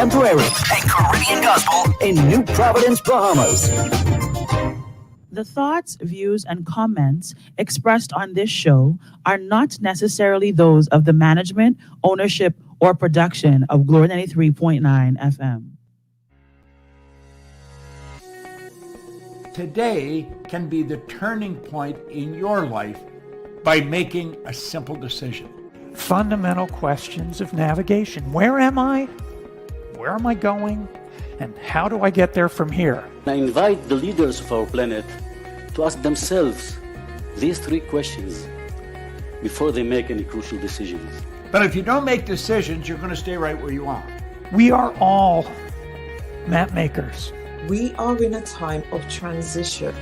contemporary, and Caribbean gospel in New Providence, Bahamas. The thoughts, views, and comments expressed on this show are not necessarily those of the management, ownership, or production of Glory 93.9 FM. Today can be the turning point in your life by making a simple decision. Fundamental questions of navigation. Where am I? Where am I going? And how do I get there from here? I invite the leaders of our planet to ask themselves these three questions before they make any crucial decisions. But if you don't make decisions, you're going to stay right where you are. We are all map makers. We are in a time of transition.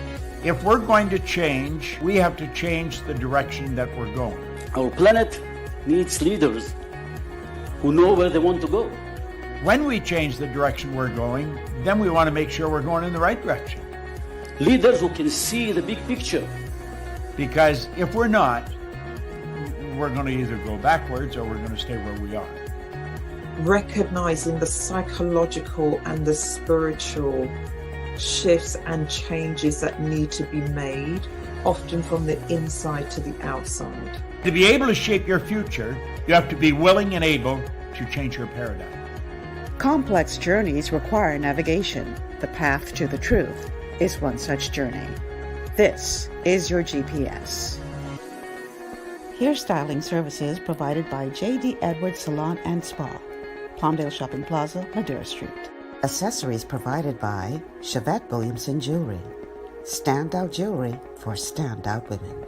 If we're going to change, we have to change the direction that we're going. Our planet needs leaders who know where they want to go. When we change the direction we're going, then we want to make sure we're going in the right direction. Leaders who can see the big picture. Because if we're not, we're going to either go backwards or we're going to stay where we are. Recognizing the psychological and the spiritual shifts and changes that need to be made, often from the inside to the outside. To be able to shape your future, you have to be willing and able to change your paradigm. Complex journeys require navigation. The path to the truth is one such journey. This is your GPS. Hairstyling services provided by J.D. Edwards Salon and Spa, Palmdale Shopping Plaza, Madera Street. Accessories provided by Chevette Williamson Jewelry. Standout jewelry for standout women.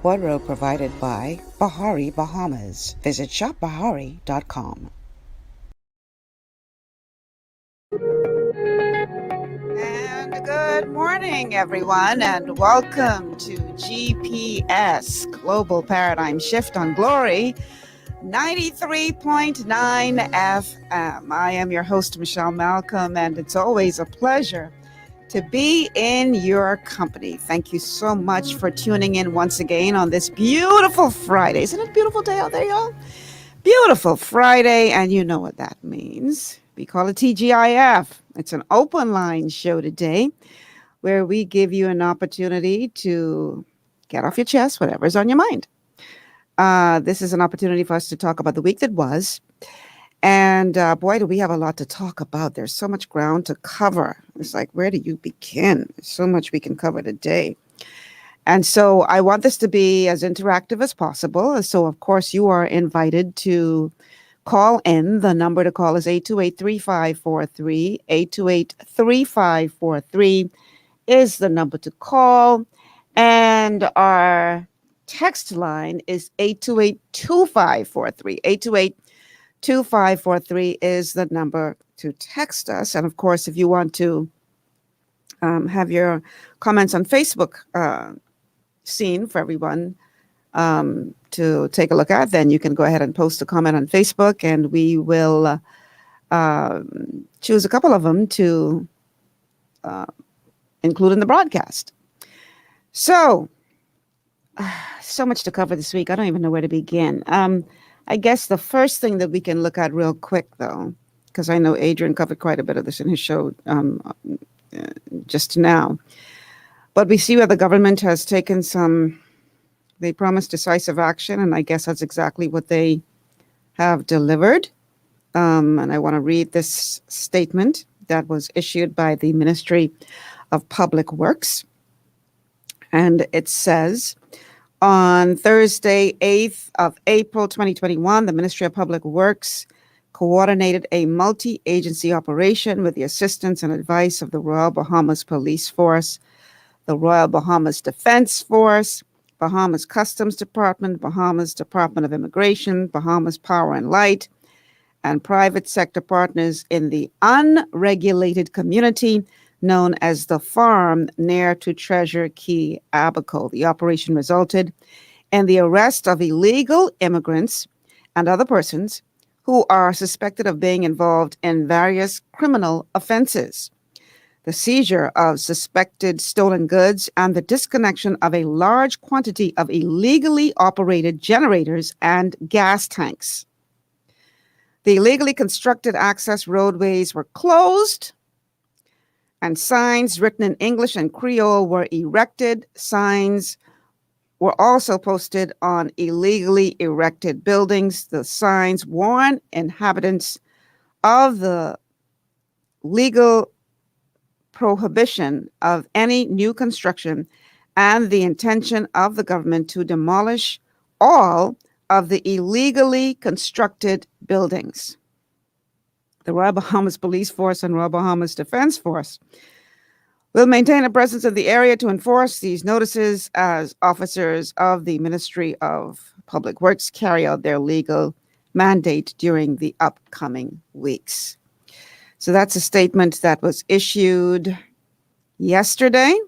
Wardrobe provided by Bahari Bahamas. Visit shopbahari.com. And good morning, everyone, and welcome to GPS Global Paradigm Shift on Glory 93.9 FM. I am your host, Michelle Malcolm, and it's always a pleasure to be in your company. Thank you so much for tuning in once again on this beautiful Friday. Isn't it a beautiful day out there, y'all? Beautiful Friday, and you know what that means. We call it TGIF. It's an open line show today where we give you an opportunity to get off your chest whatever's on your mind. This is an opportunity for us to talk about the week that was. And boy, do we have a lot to talk about. There's so much ground to cover. It's like, where do you begin? There's so much we can cover today. And so I want this to be as interactive as possible. So, of course, you are invited to call in. The number to call is 828-3543. 828-3543 is the number to call. And our text line is 828-2543. 828-2543 is the number to text us. And of course, if you want to have your comments on Facebook seen for everyone to take a look at, then you can go ahead and post a comment on Facebook, and we will choose a couple of them to include in the broadcast. So much to cover this week. I don't even know where to begin. I guess the first thing that we can look at real quick, though, because I know Adrian covered quite a bit of this in his show just now, but we see where the government has taken they promised decisive action, and I guess that's exactly what they have delivered. And I want to read this statement that was issued by the Ministry of Public Works. And it says, on Thursday, 8th of April, 2021, the Ministry of Public Works coordinated a multi-agency operation with the assistance and advice of the Royal Bahamas Police Force, the Royal Bahamas Defense Force, Bahamas Customs Department, Bahamas Department of Immigration, Bahamas Power and Light, and private sector partners in the unregulated community known as the Farm near to Treasure Key, Abaco. The operation resulted in the arrest of illegal immigrants and other persons who are suspected of being involved in various criminal offenses, the seizure of suspected stolen goods, and the disconnection of a large quantity of illegally operated generators and gas tanks. The illegally constructed access roadways were closed, and signs written in English and Creole were erected. Signs were also posted on illegally erected buildings. The signs warn inhabitants of the legal prohibition of any new construction and the intention of the government to demolish all of the illegally constructed buildings. The Royal Bahamas Police Force and Royal Bahamas Defense Force will maintain a presence in the area to enforce these notices as officers of the Ministry of Public Works carry out their legal mandate during the upcoming weeks. So that's a statement that was issued yesterday.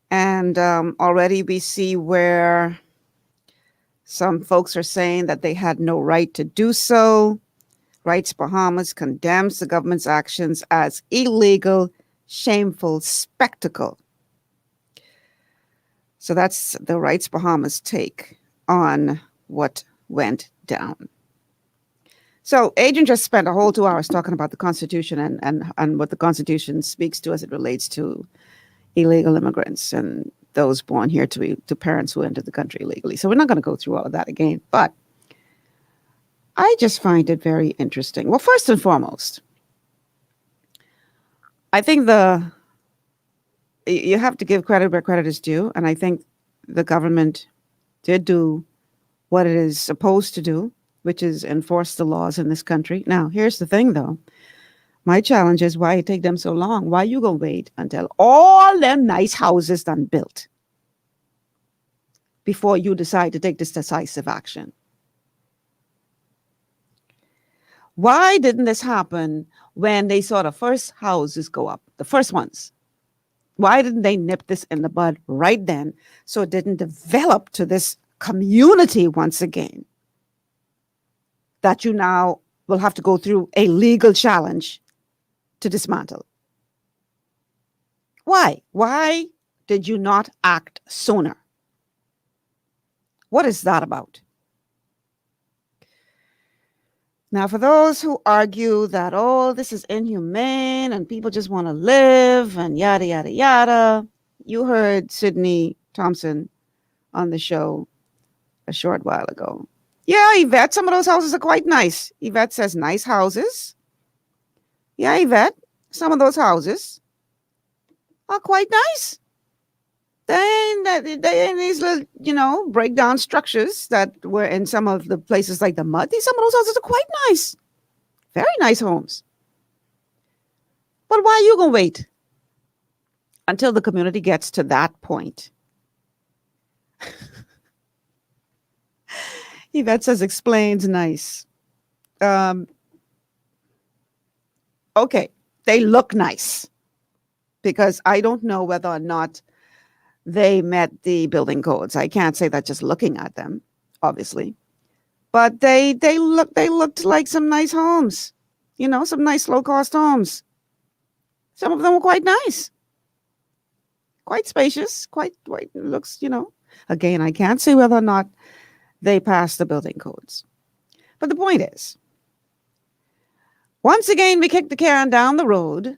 And already we see where some folks are saying that they had no right to do so. Rights Bahamas condemns the government's actions as illegal, shameful spectacle. So that's the Rights Bahamas take on what went down. So Adrian just spent a whole 2 hours talking about the Constitution and what the Constitution speaks to as it relates to illegal immigrants and those born here to parents who entered the country illegally. So we're not going to go through all of that again, but I just find it very interesting. Well, first and foremost, I think you have to give credit where credit is due, and I think the government did do what it is supposed to do, which is enforce the laws in this country. Now, here's the thing, though. My challenge is why it take them so long? Why you gonna wait until all them nice houses done built before you decide to take this decisive action? Why didn't this happen when they saw the first houses go up, the first ones? Why didn't they nip this in the bud right then so it didn't develop to this community once again that you now will have to go through a legal challenge to dismantle? Why? Why did you not act sooner? What is that about? Now, for those who argue that, oh, this is inhumane and people just want to live and yada, yada, yada, you heard Sydney Thompson on the show a short while ago. Yeah, Yvette, some of those houses are quite nice. Yvette says nice houses. Yeah, Yvette, some of those houses are quite nice. They in these little, breakdown structures that were in some of the places like the mud. Some of those houses are quite nice. Very nice homes. But why are you going to wait until the community gets to that point? Yvette says explains nice. Okay, they look nice because I don't know whether or not they met the building codes. I can't say that just looking at them, obviously, but they looked like some nice homes, some nice low cost homes. Some of them were quite nice, quite spacious, quite looks, Again, I can't say whether or not they passed the building codes, but the point is, once again, we kicked the can down the road.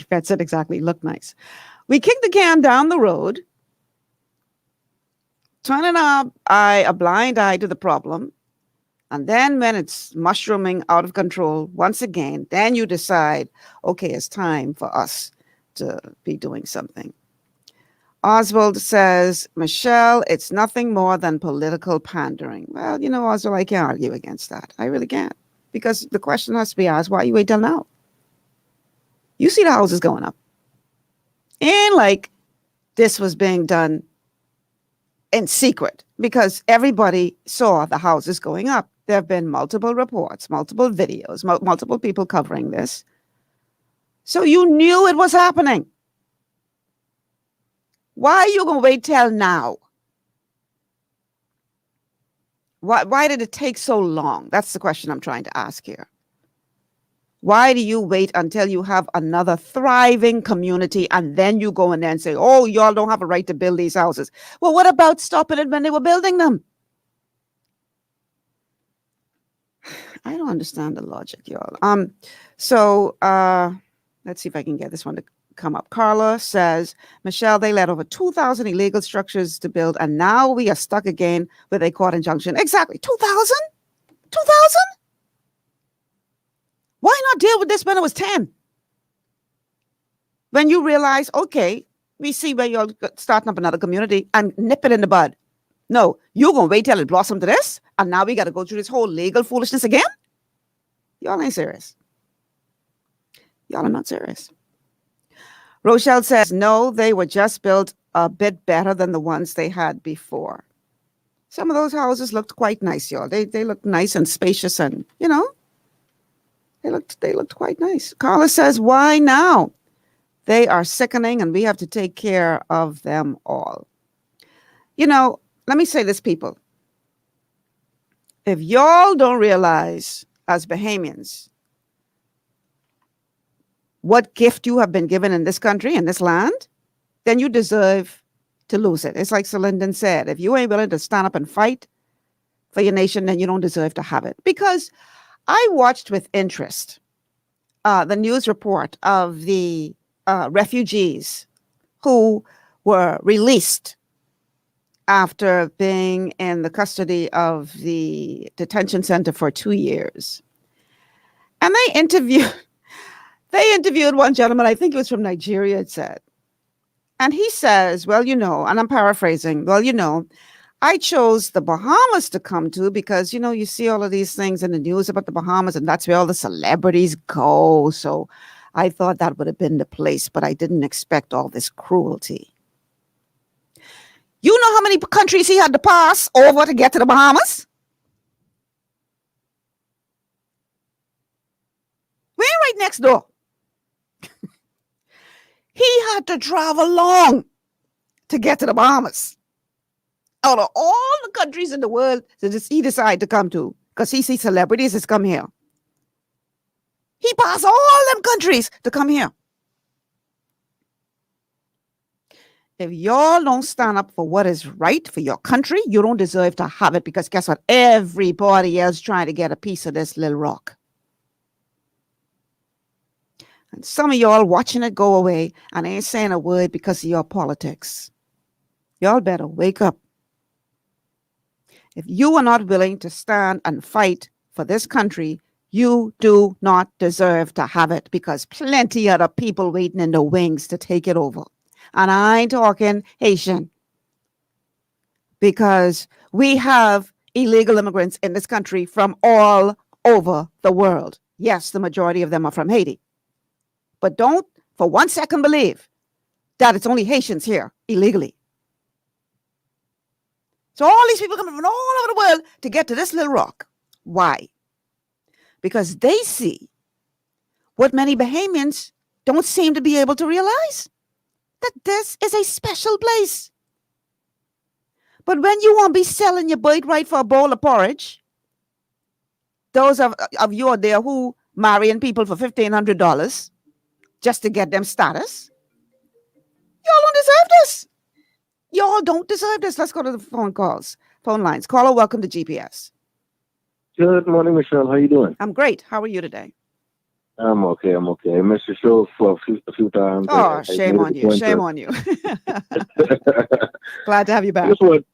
That said exactly, look nice. We kicked the can down the road, turning a blind eye to the problem. And then when it's mushrooming out of control once again, then you decide, okay, it's time for us to be doing something. Oswald says, Michelle, it's nothing more than political pandering. Well, Oswald, I can't argue against that. I really can't. Because the question has to be asked, why you wait till now? You see the houses going up. And like this was being done in secret because everybody saw the houses going up. There have been multiple reports, multiple videos, multiple people covering this. So you knew it was happening. Why are you going to wait till now? Why did it take so long? That's the question I'm trying to ask here. Why do you wait until you have another thriving community and then you go in there and say, oh, y'all don't have a right to build these houses? Well, what about stopping it when they were building them? I don't understand the logic, y'all. So let's see if I can get this one to come up. Carla says, Michelle, they let over 2,000 illegal structures to build, and now we are stuck again with a court injunction. Exactly. 2,000? 2,000? Why not deal with this when it was 10? When you realize, okay, we see where you're starting up another community and nip it in the bud. No, you're going to wait till it blossomed to this, and now we got to go through this whole legal foolishness again? Y'all ain't serious. Y'all are not serious. Rochelle says, no, they were just built a bit better than the ones they had before. Some of those houses looked quite nice, y'all. They looked nice and spacious and, you know, they looked quite nice. Carla says, why now? They are sickening and we have to take care of them all. You know, let me say this, people. If y'all don't realize, as Bahamians, what gift you have been given in this country, in this land, then you deserve to lose it. It's like Sir Lyndon said, if you ain't willing to stand up and fight for your nation, then you don't deserve to have it. Because I watched with interest the news report of the refugees who were released after being in the custody of the detention center for 2 years. And they interviewed one gentleman, I think it was from Nigeria, it said. And he says, well, you know, and I'm paraphrasing, well, you know, I chose the Bahamas to come to because, you know, you see all of these things in the news about the Bahamas and that's where all the celebrities go. So I thought that would have been the place, but I didn't expect all this cruelty. You know how many countries he had to pass over to get to the Bahamas? We're right next door. He had to travel long to get to the Bahamas. Out of all the countries in the world that he decided to come to, because he sees celebrities has come here. He passed all them countries to come here. If y'all don't stand up for what is right for your country, you don't deserve to have it because guess what? Everybody else trying to get a piece of this little rock. And some of y'all watching it go away and ain't saying a word because of your politics. Y'all better wake up. If you are not willing to stand and fight for this country, you do not deserve to have it because plenty other people waiting in the wings to take it over. And I ain't talking Haitian because we have illegal immigrants in this country from all over the world. Yes, the majority of them are from Haiti. But don't for 1 second believe that it's only Haitians here illegally. So all these people coming from all over the world to get to this little rock. Why? Because they see what many Bahamians don't seem to be able to realize, that this is a special place. But when you won't be selling your birthright for a bowl of porridge, those of you out there who marrying people for $1,500 just to get them status, y'all don't deserve this. Y'all don't deserve this. Let's go to the phone lines. Caller, welcome to GPS. Good morning, Michelle. How you doing? I'm great. How are you today? I'm okay. I missed your show for a few times. Oh, shame on you. Shame on you. Glad to have you back. Good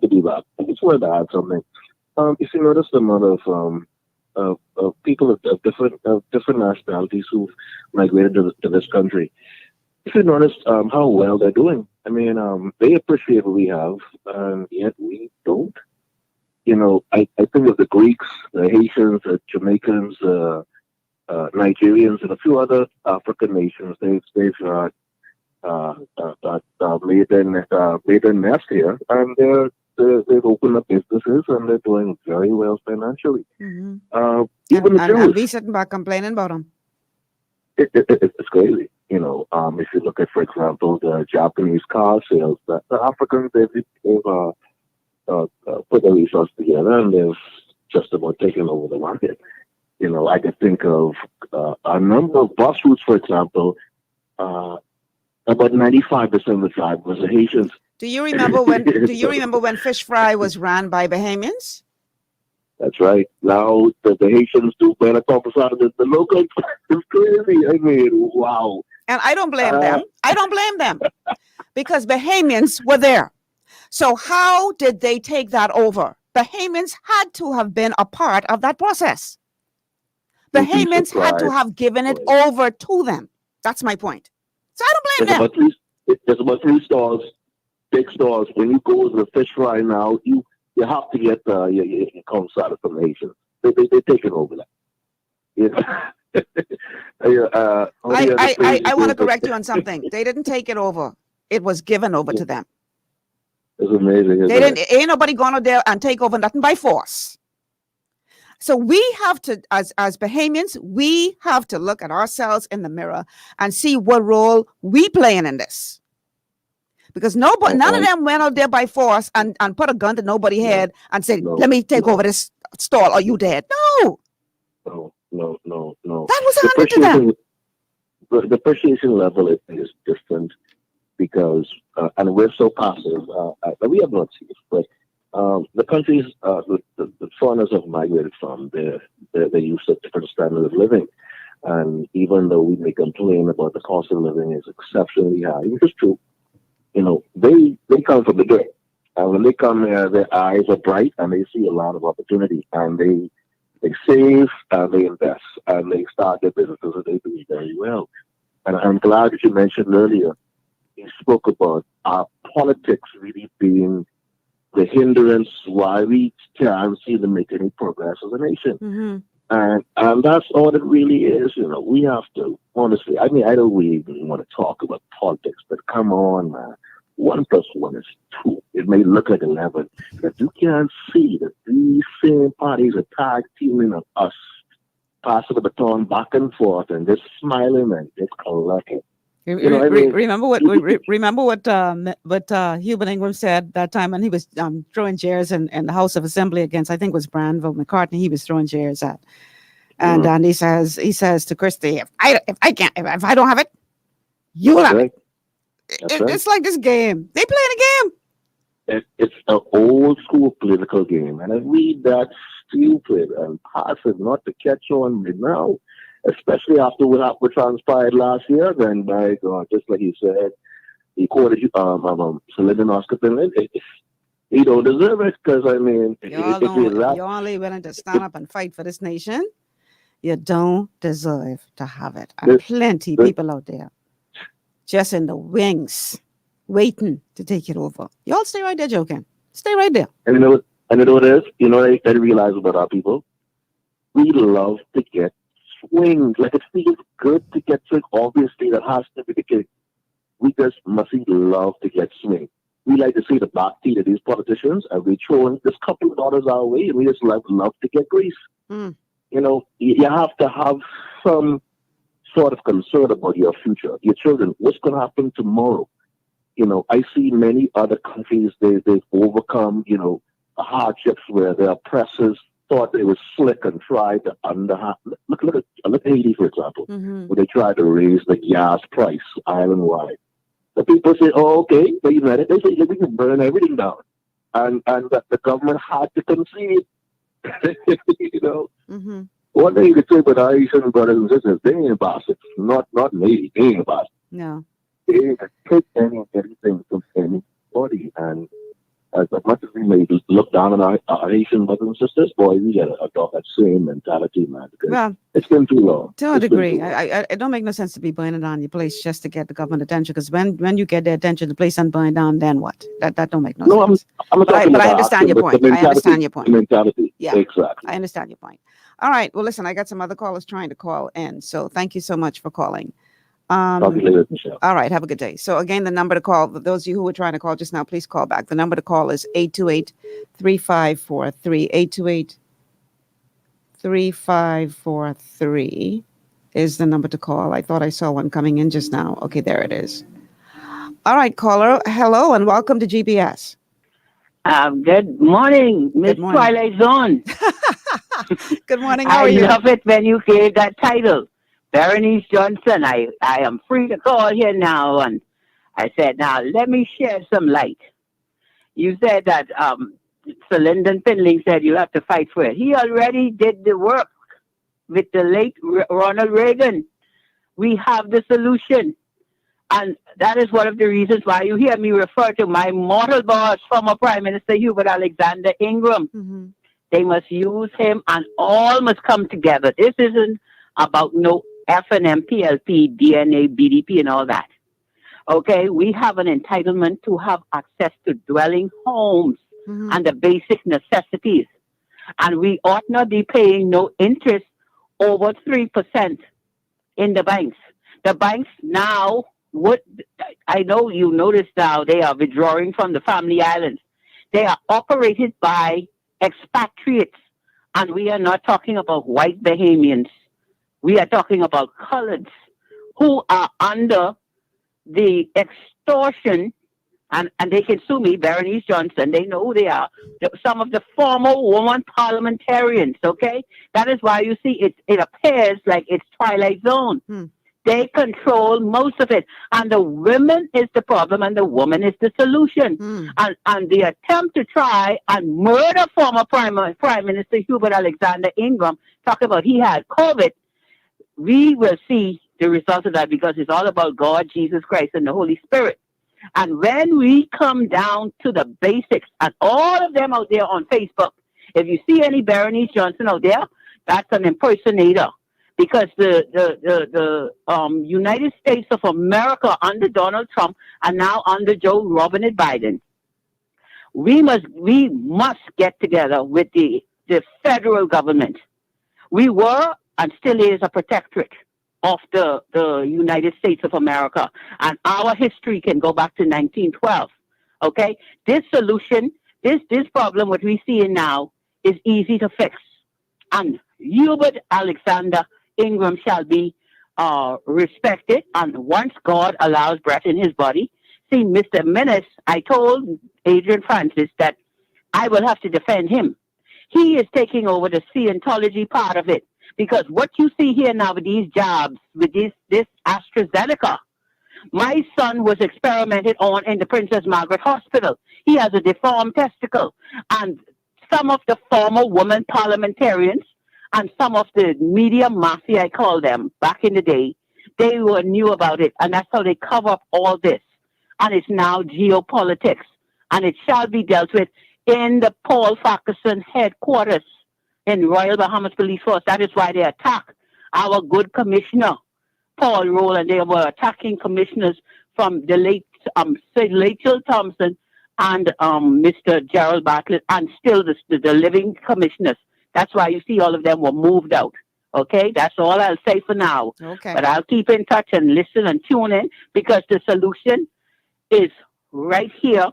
to be back. I just wanted to add something. You see, notice the amount of people of different nationalities who've migrated to this country. If you notice how well they're doing. I mean, they appreciate what we have, and yet we don't. You know, I think of the Greeks, the Haitians, the Jamaicans, Nigerians, and a few other African nations. They've made their nest here, and they've opened up businesses, and they're doing very well financially. Mm-hmm. Even the Jews. And we sitting back complaining about them. It's crazy. You know, if you look at, for example, the Japanese car sales, the Africans, they've put their resources together and they've just about taken over the market. You know, I could think of a number of bus routes, for example, about 95% of the drivers are Haitians. Do you remember when fish fry was ran by Bahamians? That's right. Now the Haitians do better talk out of the local. It's crazy. I mean, wow. And I don't blame them. I don't blame them because Bahamians were there. So how did they take that over? Bahamians had to have been a part of that process. Bahamians had to have given it over to them. That's my point. So I don't blame them. There's about 3 stores, big stores. When you go to the fish fry now, you have to get your coincide from the Haitians. They're taking over that. Yeah. I want to correct you on something. They didn't take it over. It was given over to them. It's amazing. They didn't. Ain't nobody gone out there and take over nothing by force. So we have to, as Bahamians, we have to look at ourselves in the mirror and see what role we playing in this. Because none of them went out there by force and put a gun to nobody's head and said, "Let me take over this stall. Are you dead?" No. No. That was handed to them. The appreciation level is different because, and we're so passive. We have not seen it, but the countries, the foreigners have migrated from, they're used to different standards of living. And even though we may complain about the cost of living is exceptionally high, which is true, they come from the dirt. And when they come here, their eyes are bright and they see a lot of opportunity. And they save and they invest and they start their businesses and they do very well. And I'm glad that you mentioned earlier, you spoke about our politics really being the hindrance why we can't seem to make any progress as a nation. Mm-hmm. And that's all it really is. We have to, honestly, I mean, I don't really even want to talk about politics, but come on, man. 1 + 1 is 2. It may look like 11, but you can't see that these same parties are tag teaming on us, passing the baton back and forth and just smiling and just collecting. Remember what Hubert Ingram said that time when he was throwing chairs in the House of Assembly against, I think it was Granville McCartney. He was throwing chairs at, and he says to Christie, if I don't have it, you'll have it. It's like this game. They play a game. It's an old school political game, and I read that stupid and passive not to catch on now, especially after what transpired last year. Then, by God, just like you said, he quoted Celine Oscar Finland. He don't deserve it because I mean, you're only willing to stand up and fight for this nation. You don't deserve to have it. And plenty of people out there just in the wings, waiting to take it over. Y'all stay right there, joking. Stay right there. And you know what it is? I realize about our people. We love to get swings. Like it feels good to get swing. Obviously, that has to be the case. We just must love to get swing. We like to see the back teeth of these politicians, and we throw this couple of dollars our way, and we just love to get grease. Mm. You have to have some sort of concern about your future, your children. What's going to happen tomorrow? I see many other countries, they've overcome, hardships where their oppressors thought they were slick and tried to underhand. Look at Haiti, for example, where they tried to raise the gas price island-wide. The people say, "Oh, okay, but you know, they say we can burn everything down," and that the government had to concede. Mm-hmm. One thing you could say about our Asian brothers and sisters, they ain't bastards. Not me. They ain't bastards. No. They ain't take anything from anybody. And as much as we may look down on our Asian brothers and sisters, boy, we got to adopt that same mentality, man. Because it's been too long. To a degree. It don't make no sense to be burning down your place just to get the government attention. Because when you get their attention, the place and burn down, then what? That don't make no sense. But I understand your point. I understand your point. Mentality. Yeah, exactly. I understand your point. All right. Well, listen, I got some other callers trying to call in. So thank you so much for calling. Talk to you later, Michelle. All right. Have a good day. So again, the number to call, those of you who were trying to call just now, please call back. The number to call is 828-3543. 828-3543 is the number to call. I thought I saw one coming in just now. Okay, there it is. All right, caller. Hello and welcome to GBS. Good morning, Miss Twilight Zone. Good morning. How are you? I love it when you gave that title, Berenice Johnson. I am free to call here now, and I said, now let me share some light. You said that Sir Lyndon Finley said you have to fight for it. He already did the work with the late Ronald Reagan. We have the solution. And that is one of the reasons why you hear me refer to my mortal boss, former Prime Minister Hubert Alexander Ingram. Mm-hmm. They must use him and all must come together. This isn't about no FNM, PLP, DNA, BDP, and all that. Okay, we have an entitlement to have access to dwelling homes and the basic necessities. And we ought not be paying no interest over 3% in the banks. The banks now, I know you notice now, they are withdrawing from the family islands. They are operated by expatriates. And we are not talking about white Bahamians. We are talking about coloreds who are under the extortion, and they can sue me, Berenice Johnson. They know who they are. Some of the former woman parliamentarians, okay? That is why you see it appears like it's Twilight Zone. They control most of it. And the women is the problem and the woman is the solution. And the attempt to try and murder former Prime Minister Hubert Alexander Ingram, talking about he had COVID, we will see the result of that because it's all about God, Jesus Christ, and the Holy Spirit. And when we come down to the basics, and all of them out there on Facebook, if you see any Berenice Johnson out there, that's an impersonator. Because the United States of America under Donald Trump and now under Joe Robinette Biden, we must get together with the federal government. We were and still is a protectorate of the United States of America. And our history can go back to 1912. Okay? This solution, this problem, what we see now, is easy to fix. And Hubert Alexander Ingram shall be respected. And once God allows breath in his body, see, Mr. Menace, I told Adrian Francis that I will have to defend him. He is taking over the Scientology part of it. Because what you see here now with these jobs, with this AstraZeneca, my son was experimented on in the Princess Margaret Hospital. He has a deformed testicle. And some of the former women parliamentarians and some of the media mafia, I call them, back in the day, they knew about it. And that's how they cover up all this. And it's now geopolitics. And it shall be dealt with in the Paul Farquharson headquarters in Royal Bahamas Police Force. That is why they attack our good commissioner, Paul Roll, and they were attacking commissioners from the late Rachel Thompson and Mr. Gerald Bartlett, and still the living commissioners. That's why you see all of them were moved out. Okay, that's all I'll say for now. Okay. But I'll keep in touch and listen and tune in because the solution is right here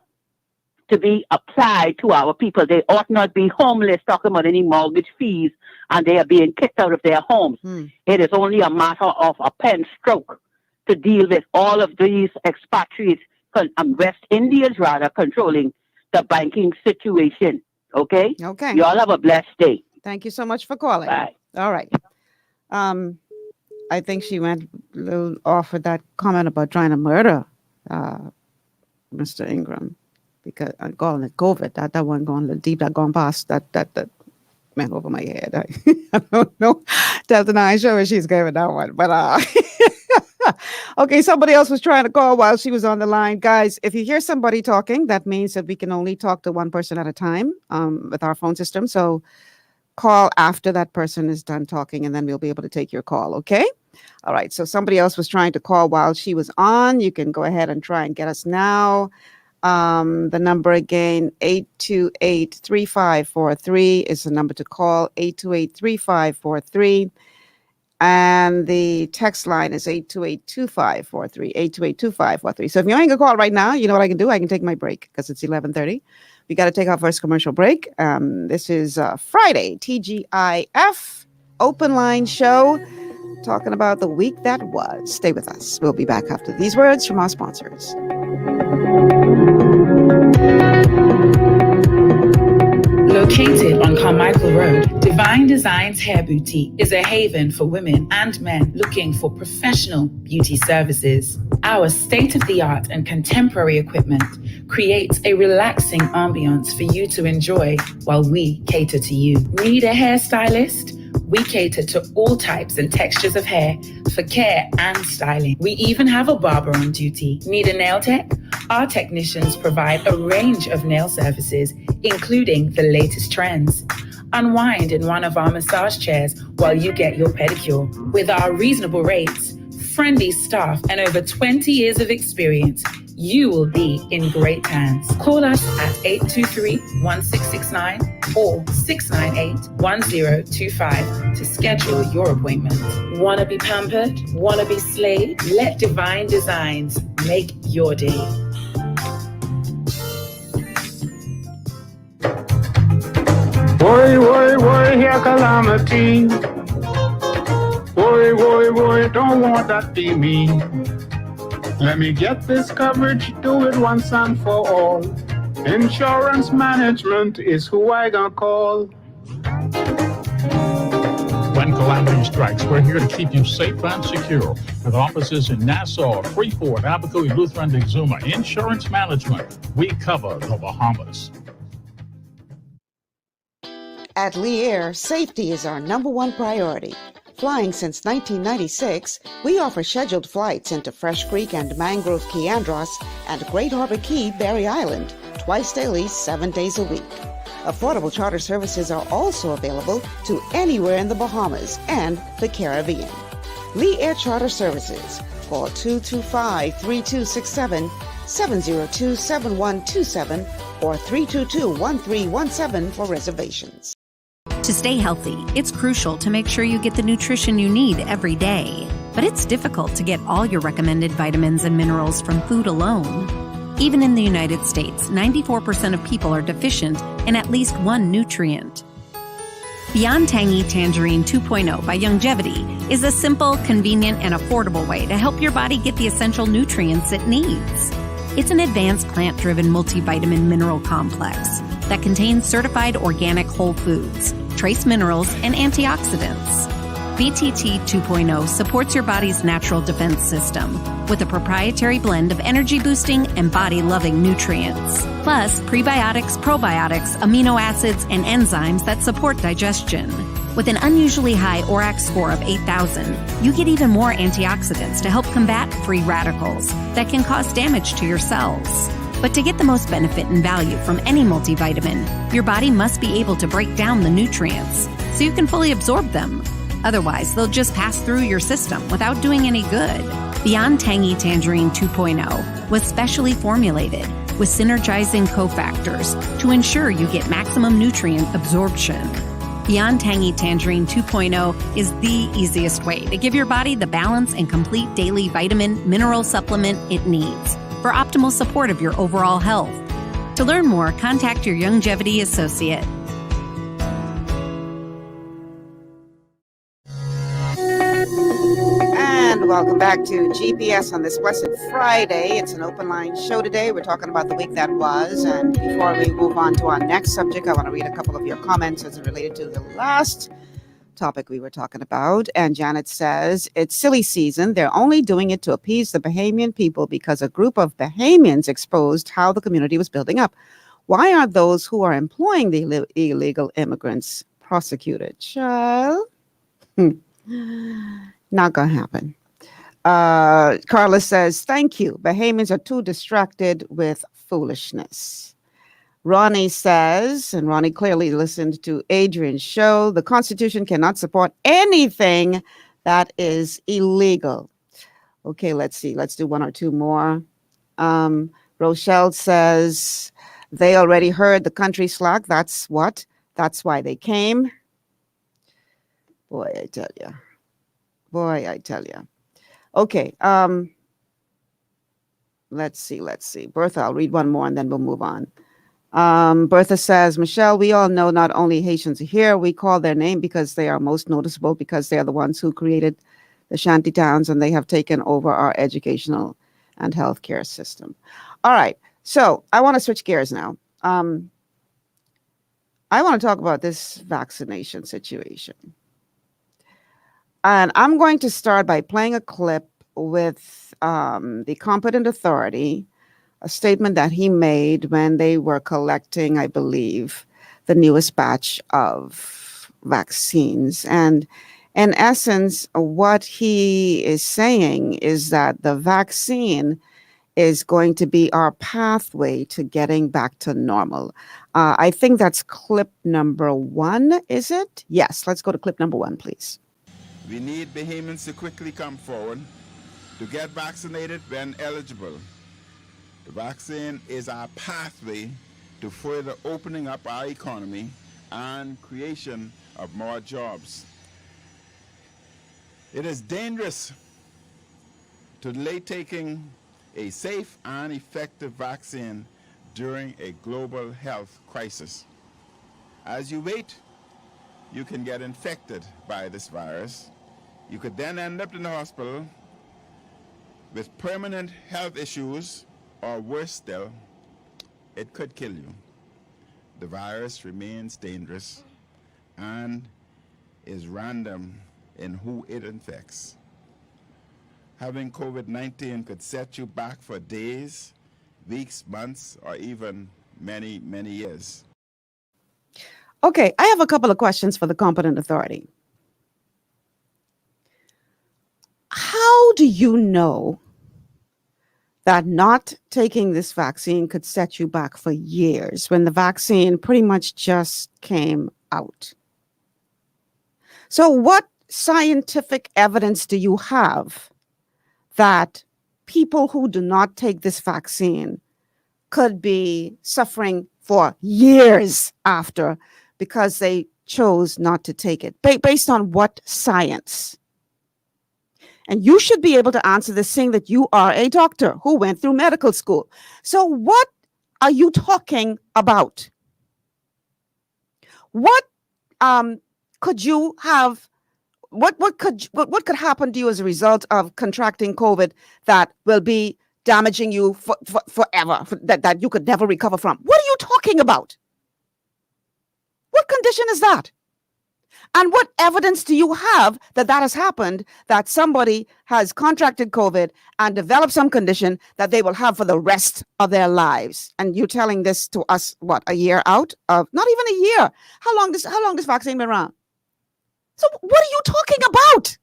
to be applied to our people. They ought not be homeless, talking about any mortgage fees, and they are being kicked out of their homes. It is only a matter of a pen stroke to deal with all of these expatriates, West Indians rather, controlling the banking situation. Okay? Okay. You all have a blessed day. Thank you so much for calling. Bye. All right. I think she went a little off with that comment about trying to murder Mr. Ingram. Because I'm calling it COVID. That one going a little deep. That gone past. That went over my head. I don't know. Delta 9 sure where she's going with that one. But okay, somebody else was trying to call while she was on the line. Guys, if you hear somebody talking, that means that we can only talk to one person at a time with our phone system. So call after that person is done talking, and then we'll be able to take your call. Okay. All right. So somebody else was trying to call while she was on. You can go ahead and try and get us now. The number again, 828-3543 is the number to call, 828-3543. And the text line is 828-2543, 828-2543. So if you ain't gonna call right now, you know what I can do? I can take my break because it's 11:30. We got to take our first commercial break. This is Friday, TGIF open line show, talking about the week that was. Stay with us. We'll be back after these words from our sponsors. Located on Carmichael Road, Divine Designs Hair Boutique is a haven for women and men looking for professional beauty services. Our state-of-the-art and contemporary equipment creates a relaxing ambiance for you to enjoy while we cater to you. Need a hairstylist? We cater to all types and textures of hair for care and styling. We even have a barber on duty. Need a nail tech? Our technicians provide a range of nail services, including the latest trends. Unwind in one of our massage chairs while you get your pedicure. With our reasonable rates, friendly staff, and over 20 years of experience, you will be in great hands. Call us at 823-1669 or 698-1025 to schedule your appointment. Wanna be pampered? Wanna be slayed? Let Divine Designs make your day. Boy, boy, boy, here calamity. Boy, boy, boy, don't want that be me. Let me get this coverage, do it once and for all. Insurance management is who I gonna call. When calamity strikes, we're here to keep you safe and secure. With offices in Nassau, Freeport, Abacoy, Lutheran, and Exuma. Insurance management, we cover the Bahamas. At Lee Air, safety is our #1 priority. Flying since 1996, we offer scheduled flights into Fresh Creek and Mangrove Key Andros and Great Harbor Key, Berry Island, twice daily, 7 days a week. Affordable charter services are also available to anywhere in the Bahamas and the Caribbean. Lee Air Charter Services. Call 225-3267, 702-7127, or 322-1317 for reservations. To stay healthy, it's crucial to make sure you get the nutrition you need every day. But it's difficult to get all your recommended vitamins and minerals from food alone. Even in the United States, 94% of people are deficient in at least one nutrient. Beyond Tangy Tangerine 2.0 by Longevity is a simple, convenient, and affordable way to help your body get the essential nutrients it needs. It's an advanced plant-driven multivitamin mineral complex that contains certified organic whole foods, trace minerals, and antioxidants. BTT 2.0 supports your body's natural defense system with a proprietary blend of energy-boosting and body-loving nutrients, plus prebiotics, probiotics, amino acids, and enzymes that support digestion. With an unusually high ORAC score of 8,000, you get even more antioxidants to help combat free radicals that can cause damage to your cells. But to get the most benefit and value from any multivitamin, your body must be able to break down the nutrients so you can fully absorb them. Otherwise, they'll just pass through your system without doing any good. Beyond Tangy Tangerine 2.0 was specially formulated with synergizing cofactors to ensure you get maximum nutrient absorption. Beyond Tangy Tangerine 2.0 is the easiest way to give your body the balance and complete daily vitamin mineral supplement it needs for optimal support of your overall health. To learn more, contact your Longevity associate. And welcome back to GPS on this Blessed Friday. It's an open line show today. We're talking about the week that was. And before we move on to our next subject, I want to read a couple of your comments as it related to the last topic we were talking about. And Janet says, it's silly season. They're only doing it to appease the Bahamian people because a group of Bahamians exposed how the community was building up. Why aren't those who are employing the illegal immigrants prosecuted? Child, not gonna happen. Carla says, thank you. Bahamians are too distracted with foolishness. Ronnie says, and Ronnie clearly listened to Adrian's show, the Constitution cannot support anything that is illegal. Okay, let's see. Let's do one or two more. Rochelle says, they already heard the country slack. That's what? That's why they came. Boy, I tell you. Boy, I tell you. Okay. Let's see. Bertha, I'll read one more and then we'll move on. Bertha says, Michelle, we all know not only Haitians are here, we call their name because they are most noticeable because they are the ones who created the shanty towns and they have taken over our educational and healthcare system. All right. So I want to switch gears now. I want to talk about this vaccination situation. And I'm going to start by playing a clip with the competent authority a statement that he made when they were collecting, I believe, the newest batch of vaccines. And in essence, what he is saying is that the vaccine is going to be our pathway to getting back to normal. I think that's clip number 1, is it? Yes, let's go to clip number 1, please. We need Bahamians to quickly come forward to get vaccinated when eligible. The vaccine is our pathway to further opening up our economy and creation of more jobs. It is dangerous to delay taking a safe and effective vaccine during a global health crisis. As you wait, you can get infected by this virus. You could then end up in the hospital with permanent health issues, or worse still, it could kill you. The virus remains dangerous and is random in who it infects. Having COVID-19 could set you back for days, weeks, months, or even many, many years. Okay, I have a couple of questions for the competent authority. How do you know that not taking this vaccine could set you back for years when the vaccine pretty much just came out? So what scientific evidence do you have that people who do not take this vaccine could be suffering for years after because they chose not to take it? Based on what science? And you should be able to answer this, saying that you are a doctor who went through medical school. So what are you talking about? What could you have? What could happen to you as a result of contracting COVID that will be damaging you forever, that you could never recover from? What are you talking about? What condition is that? And what evidence do you have that that has happened, that somebody has contracted COVID and developed some condition that they will have for the rest of their lives? And you're telling this to us, what, a year out? Of not even a year. How long this vaccine been around? So what are you talking about?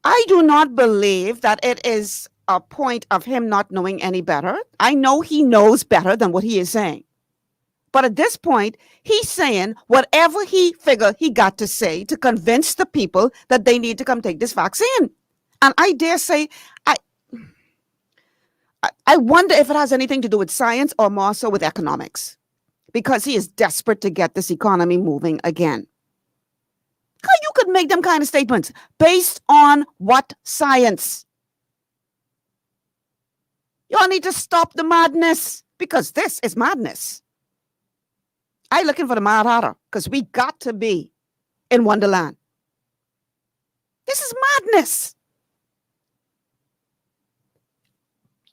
I do not believe that it is a point of him not knowing any better. I know he knows better than what he is saying. But at this point, he's saying whatever he figured he got to say to convince the people that they need to come take this vaccine. And I dare say, I wonder if it has anything to do with science or more so with economics, because he is desperate to get this economy moving again. How you could make them kind of statements based on what science? Y'all need to stop the madness, because this is madness. I looking for the Mad Hatter, because we got to be in Wonderland. This is madness.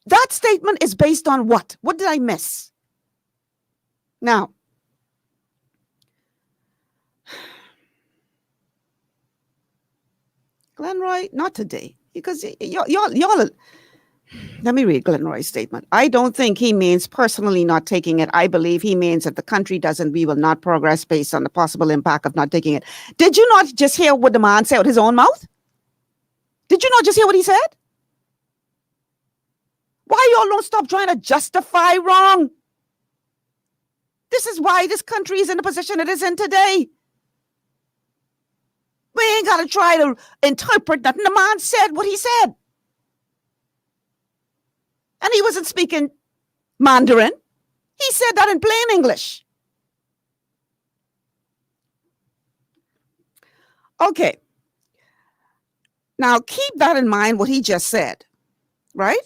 That statement is based on what? What did I miss? Now, Glenroy, not today, because y'all. Let me read Glenroy's statement. I don't think he means personally not taking it. I believe he means if the country doesn't, we will not progress based on the possible impact of not taking it. Did you not just hear what the man said with his own mouth? Did you not just hear what he said? Why y'all don't stop trying to justify wrong? This is why this country is in the position it is in today. We ain't got to try to interpret nothing. The man said what he said. And he wasn't speaking Mandarin. He said that in plain English. Okay. Now, keep that in mind, what he just said, right?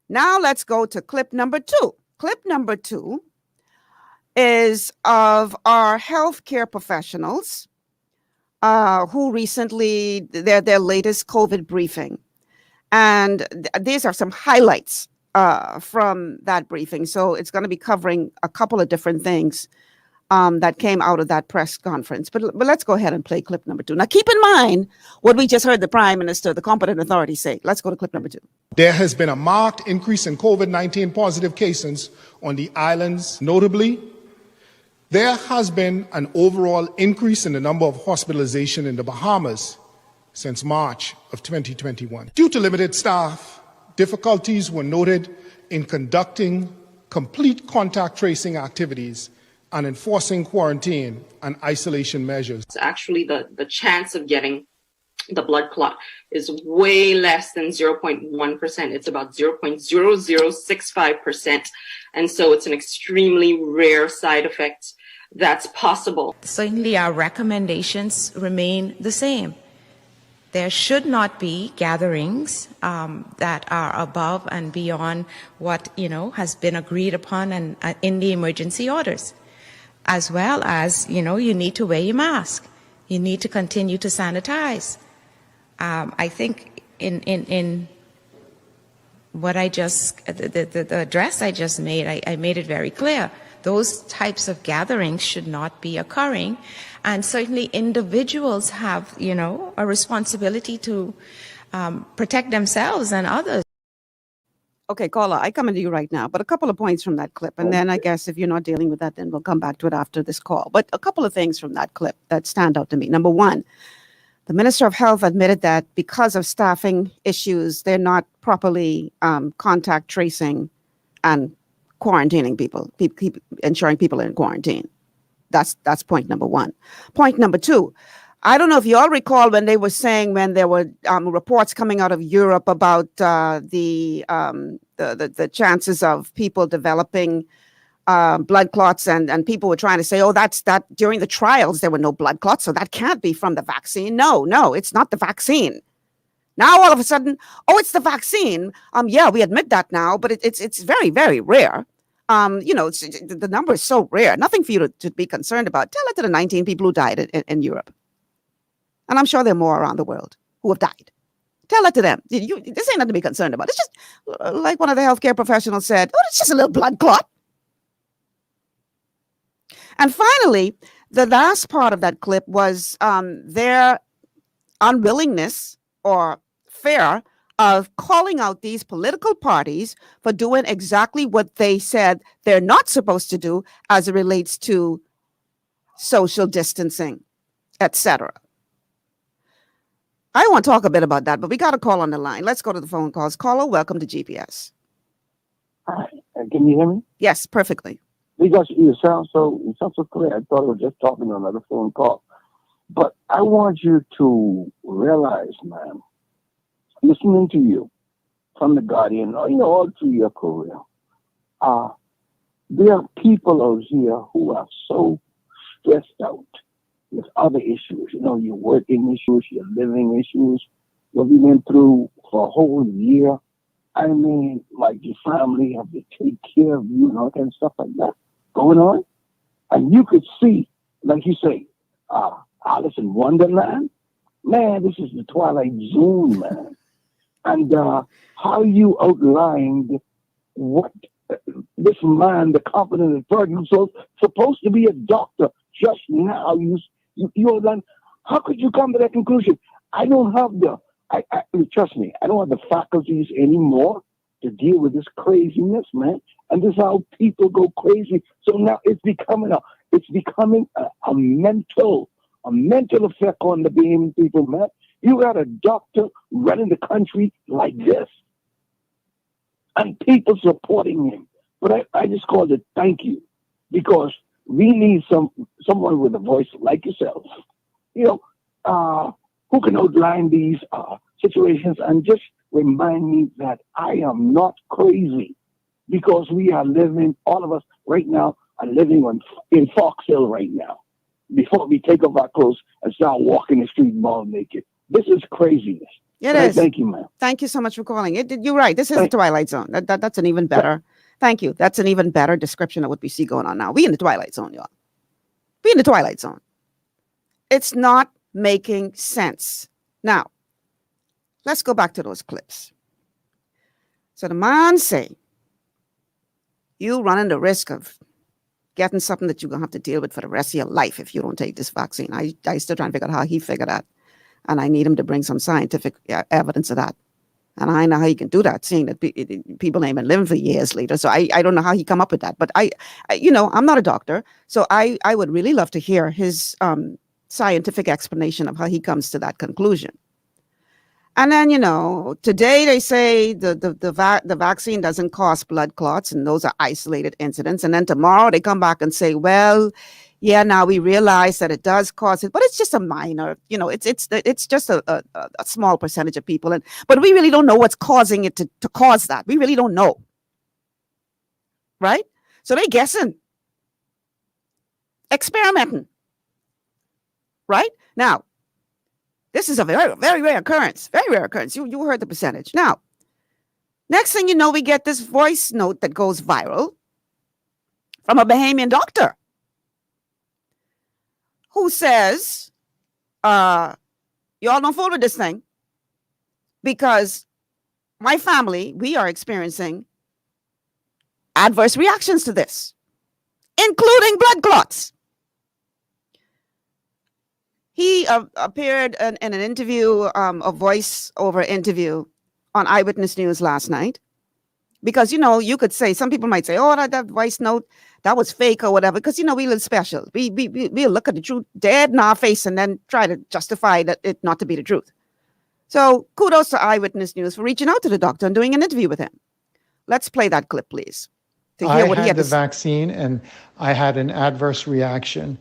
Now, let's go to clip number 2. Clip number 2 is of our healthcare professionals who recently, their latest COVID briefing. And these are some highlights from that briefing. So it's going to be covering a couple of different things. that came out of that press conference. But let's go ahead and play clip number 2. Now, keep in mind what we just heard the Prime Minister, the competent authority say. Let's go to clip number 2. There has been a marked increase in COVID-19 positive cases on the islands. Notably, there has been an overall increase in the number of hospitalizations in the Bahamas since March of 2021. Due to limited staff, difficulties were noted in conducting complete contact tracing activities and enforcing quarantine and isolation measures. Actually, the chance of getting the blood clot is way less than 0.1%. It's about 0.0065%. And so it's an extremely rare side effect that's possible. Certainly our recommendations remain the same. There should not be gatherings that are above and beyond what, has been agreed upon and in the emergency orders. As well as, you need to wear your mask. You need to continue to sanitize. I think in what I just, the address I just made, I made it very clear. Those types of gatherings should not be occurring. And certainly individuals have, a responsibility to protect themselves and others. Okay, caller, I come into you right now, but a couple of points from that clip. And then I guess if you're not dealing with that, then we'll come back to it after this call. But a couple of things from that clip that stand out to me. Number one, the Minister of Health admitted that because of staffing issues, they're not properly contact tracing and quarantining people, ensuring people are in quarantine. That's point number one. Point number two, I don't know if you all recall when they were saying, when there were reports coming out of Europe about the chances of people developing blood clots, and people were trying to say, oh, that's that during the trials there were no blood clots, so that can't be from the vaccine. No, it's not the vaccine. Now all of a sudden, oh, it's the vaccine. Yeah, we admit that now, but it's very, very rare. The number is so rare. Nothing for you to be concerned about. Tell it to the 19 people who died in Europe. And I'm sure there are more around the world who have died. Tell it to them. This ain't nothing to be concerned about. It's just, like one of the healthcare professionals said, oh, it's just a little blood clot. And finally, the last part of that clip was their unwillingness or fear of calling out these political parties for doing exactly what they said they're not supposed to do as it relates to social distancing, etc. I want to talk a bit about that, but we got a call on the line. Let's go to the phone calls. Caller, welcome to GPS. Hi, can you hear me? Yes, perfectly. Because you sound so clear. I thought I was just talking on another phone call. But I want you to realize, ma'am, listening to you from the Guardian, all through your career, there are people out here who are so stressed out with other issues, your working issues, your living issues, what we went through for a whole year. I mean, like your family have to take care of you and all kind of stuff like that going on. And you could see, like you say, Alice in Wonderland. Man, this is the Twilight Zone, man. And how you outlined what this man, the competent authority, who's supposed to be a doctor, just now you outlined. How could you come to that conclusion? I don't have trust me, I don't have the faculties anymore to deal with this craziness, man. And this is how people go crazy. So now it's becoming a mental effect on the being people, man. You got a doctor running the country like this, and people supporting him. But I just called it thank you, because we need someone with a voice like yourself, who can outline these situations and just remind me that I am not crazy, because we are living, all of us right now are living in Fox Hill right now, before we take off our clothes and start walking the street ball naked. This is craziness. It is. Thank you, ma'am. Thank you so much for calling. You're right. This is the Twilight Zone. That's an even better. Thank you. That's an even better description of what we see going on now. We in the Twilight Zone, y'all. We in the Twilight Zone. It's not making sense. Now, let's go back to those clips. So the man say, you running the risk of getting something that you're going to have to deal with for the rest of your life if you don't take this vaccine. I still trying to figure out how he figured that. And I need him to bring some scientific evidence of that. And I know how he can do that, seeing that people ain't been living for years later. So I don't know how he come up with that. But I I'm not a doctor. So I would really love to hear his scientific explanation of how he comes to that conclusion. And then, today they say the vaccine doesn't cause blood clots, and those are isolated incidents. And then tomorrow they come back and say, well, yeah, now we realize that it does cause it, but it's just a minor, it's just a small percentage of people. But we really don't know what's causing it to cause that. We really don't know. Right? So they're guessing, experimenting. Right? Now, this is a very, very rare occurrence. Very rare occurrence. You heard the percentage. Now, next thing you know, we get this voice note that goes viral from a Bahamian doctor who says, y'all don't fool with this thing because my family, we are experiencing adverse reactions to this, including blood clots. He appeared in an interview, a voice-over interview on Eyewitness News last night. Because, you could say, some people might say, oh, that voice note, that was fake or whatever. Because, we live special. We'll look at the truth dead in our face and then try to justify it not to be the truth. So kudos to Eyewitness News for reaching out to the doctor and doing an interview with him. Let's play that clip, please, to hear what he had to say. I had the vaccine and I had an adverse reaction.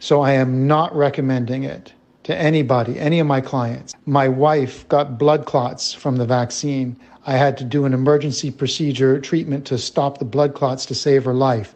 So I am not recommending it to anybody, any of my clients. My wife got blood clots from the vaccine. I had to do an emergency procedure treatment to stop the blood clots to save her life.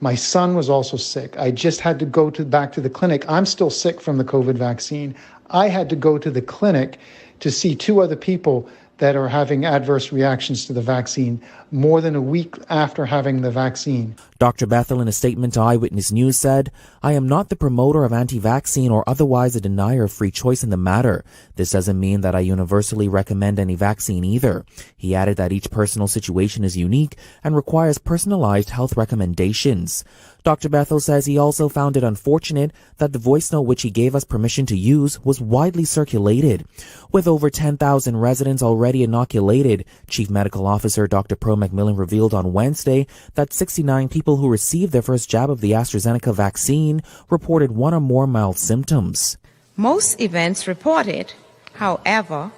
My son was also sick. I just had to go back to the clinic. I'm still sick from the COVID vaccine. I had to go to the clinic to see 2 other people that are having adverse reactions to the vaccine more than a week after having the vaccine. Dr. Bethel, in a statement to Eyewitness News, said, I am not the promoter of anti-vaccine or otherwise a denier of free choice in the matter. This doesn't mean that I universally recommend any vaccine either. He added that each personal situation is unique and requires personalized health recommendations. Dr. Bethel says he also found it unfortunate that the voice note which he gave us permission to use was widely circulated. With over 10,000 residents already inoculated, Chief Medical Officer Dr. Pro McMillan revealed on Wednesday that 69 people who received their first jab of the AstraZeneca vaccine reported 1 or more mild symptoms. Most events reported, however,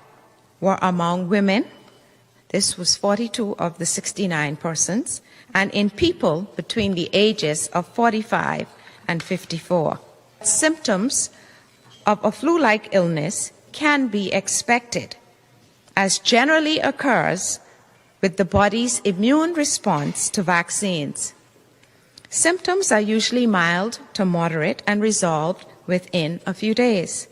were among women. This was 42 of the 69 persons, and in people between the ages of 45 and 54. Symptoms of a flu-like illness can be expected, as generally occurs with the body's immune response to vaccines. Symptoms are usually mild to moderate and resolved within a few days.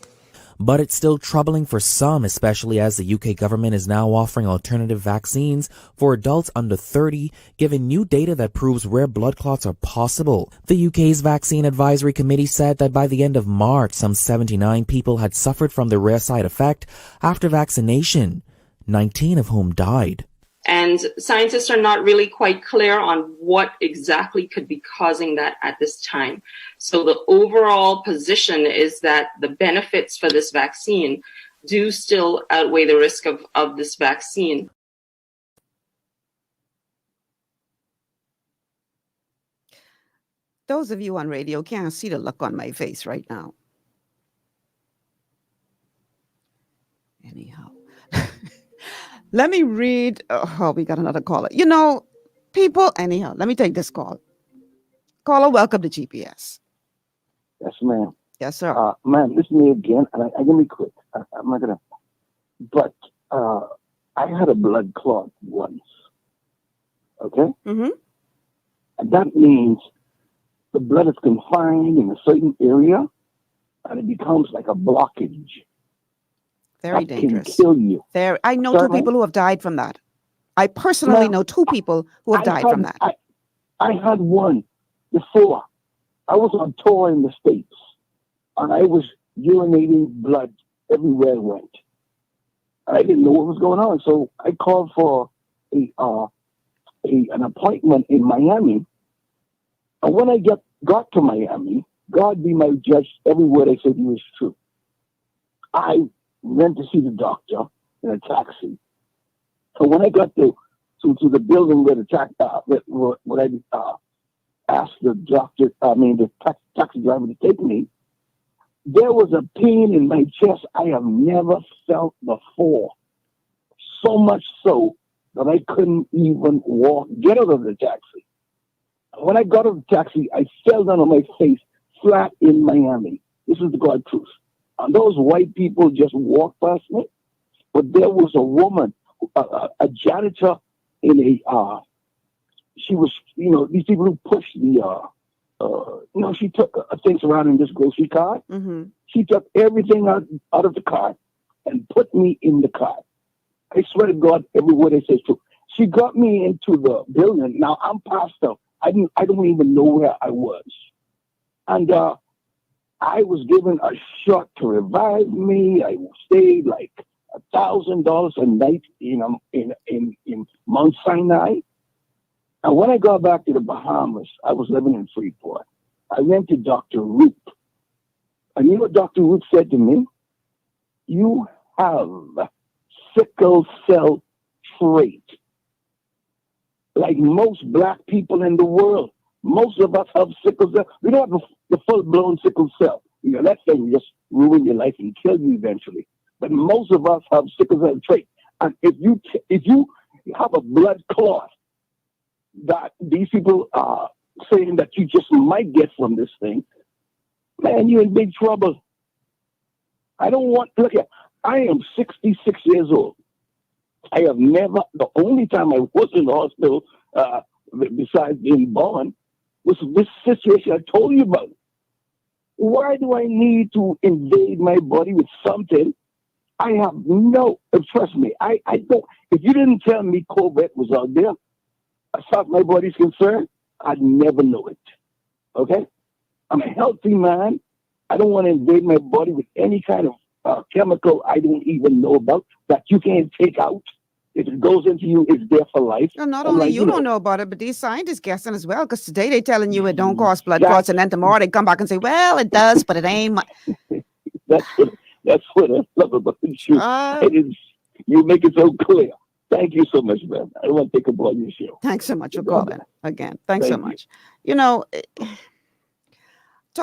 But it's still troubling for some, especially as the UK government is now offering alternative vaccines for adults under 30, given new data that proves rare blood clots are possible. The UK's Vaccine Advisory Committee said that by the end of March, some 79 people had suffered from the rare side effect after vaccination, 19 of whom died. And scientists are not really quite clear on what exactly could be causing that at this time. So the overall position is that the benefits for this vaccine do still outweigh the risk of this vaccine. Those of you on radio can't see the look on my face right now. Anyhow. Let me read. Oh, we got another caller. People, anyhow, let me take this call. Caller, welcome to GPS. Yes, ma'am. Yes, sir. Ma'am, this is me again, and I'm going to be quick. I'm not going to. But I had a blood clot once. Okay? Mm-hmm. And that means the blood is confined in a certain area, and it becomes like a blockage. Very that dangerous. Can kill you. I know 2 people who have died from that. I personally know 2 people who have died from that. I had one before. I was on tour in the States, and I was urinating blood everywhere I went. I didn't know what was going on, so I called for an appointment in Miami. And And when I got to Miami, God be my judge, every word I said was true. I went to see the doctor in a taxi. So when I got to the building where the I asked the taxi driver to take me, there was a pain in my chest I have never felt before. So much so that I couldn't even get out of the taxi. When I got out of the taxi, I fell down on my face flat in Miami. This is the God truth. And those white people just walked past me. But there was a woman, a janitor in she was, these people who push she took things around in this grocery cart. Mm-hmm. She took everything out of the cart and put me in the cart. I swear to God, every word I say is true. She got me into the building. Now I'm passed out. I don't even know where I was. And I was given a shot to revive me. I stayed like $1,000 a night in Mount Sinai. And when I got back to the Bahamas, I was living in Freeport. I went to Dr. Root. And you know what Dr. Root said to me? You have sickle cell trait. Like most black people in the world, most of us have sickle cell. We don't have the full-blown sickle cell. That thing will just ruin your life and kill you eventually. But most of us have sickle cell trait. And if you have a blood clot that these people are saying that you just might get from this thing, man, you're in big trouble. I am 66 years old. I have never, the only time I was in the hospital, besides being born, was this situation I told you about. Why do I need to invade my body with something I have trust me, I don't, if you didn't tell me COVID was out there, as far as my body's concerned, I'd never know it. Okay? I'm a healthy man. I don't want to invade my body with any kind of chemical I don't even know about that you can't take out. If it goes into you, it's there for life. And not only you don't know about it, but these scientists guessing as well. Because today they're telling you it don't cause blood clots, and then tomorrow they come back and say, "Well, it does, but it ain't." That's what I love about the show. You make it so clear. Thank you so much, man. I don't want to take up all your show. Thanks so much for calling again. Thanks so much.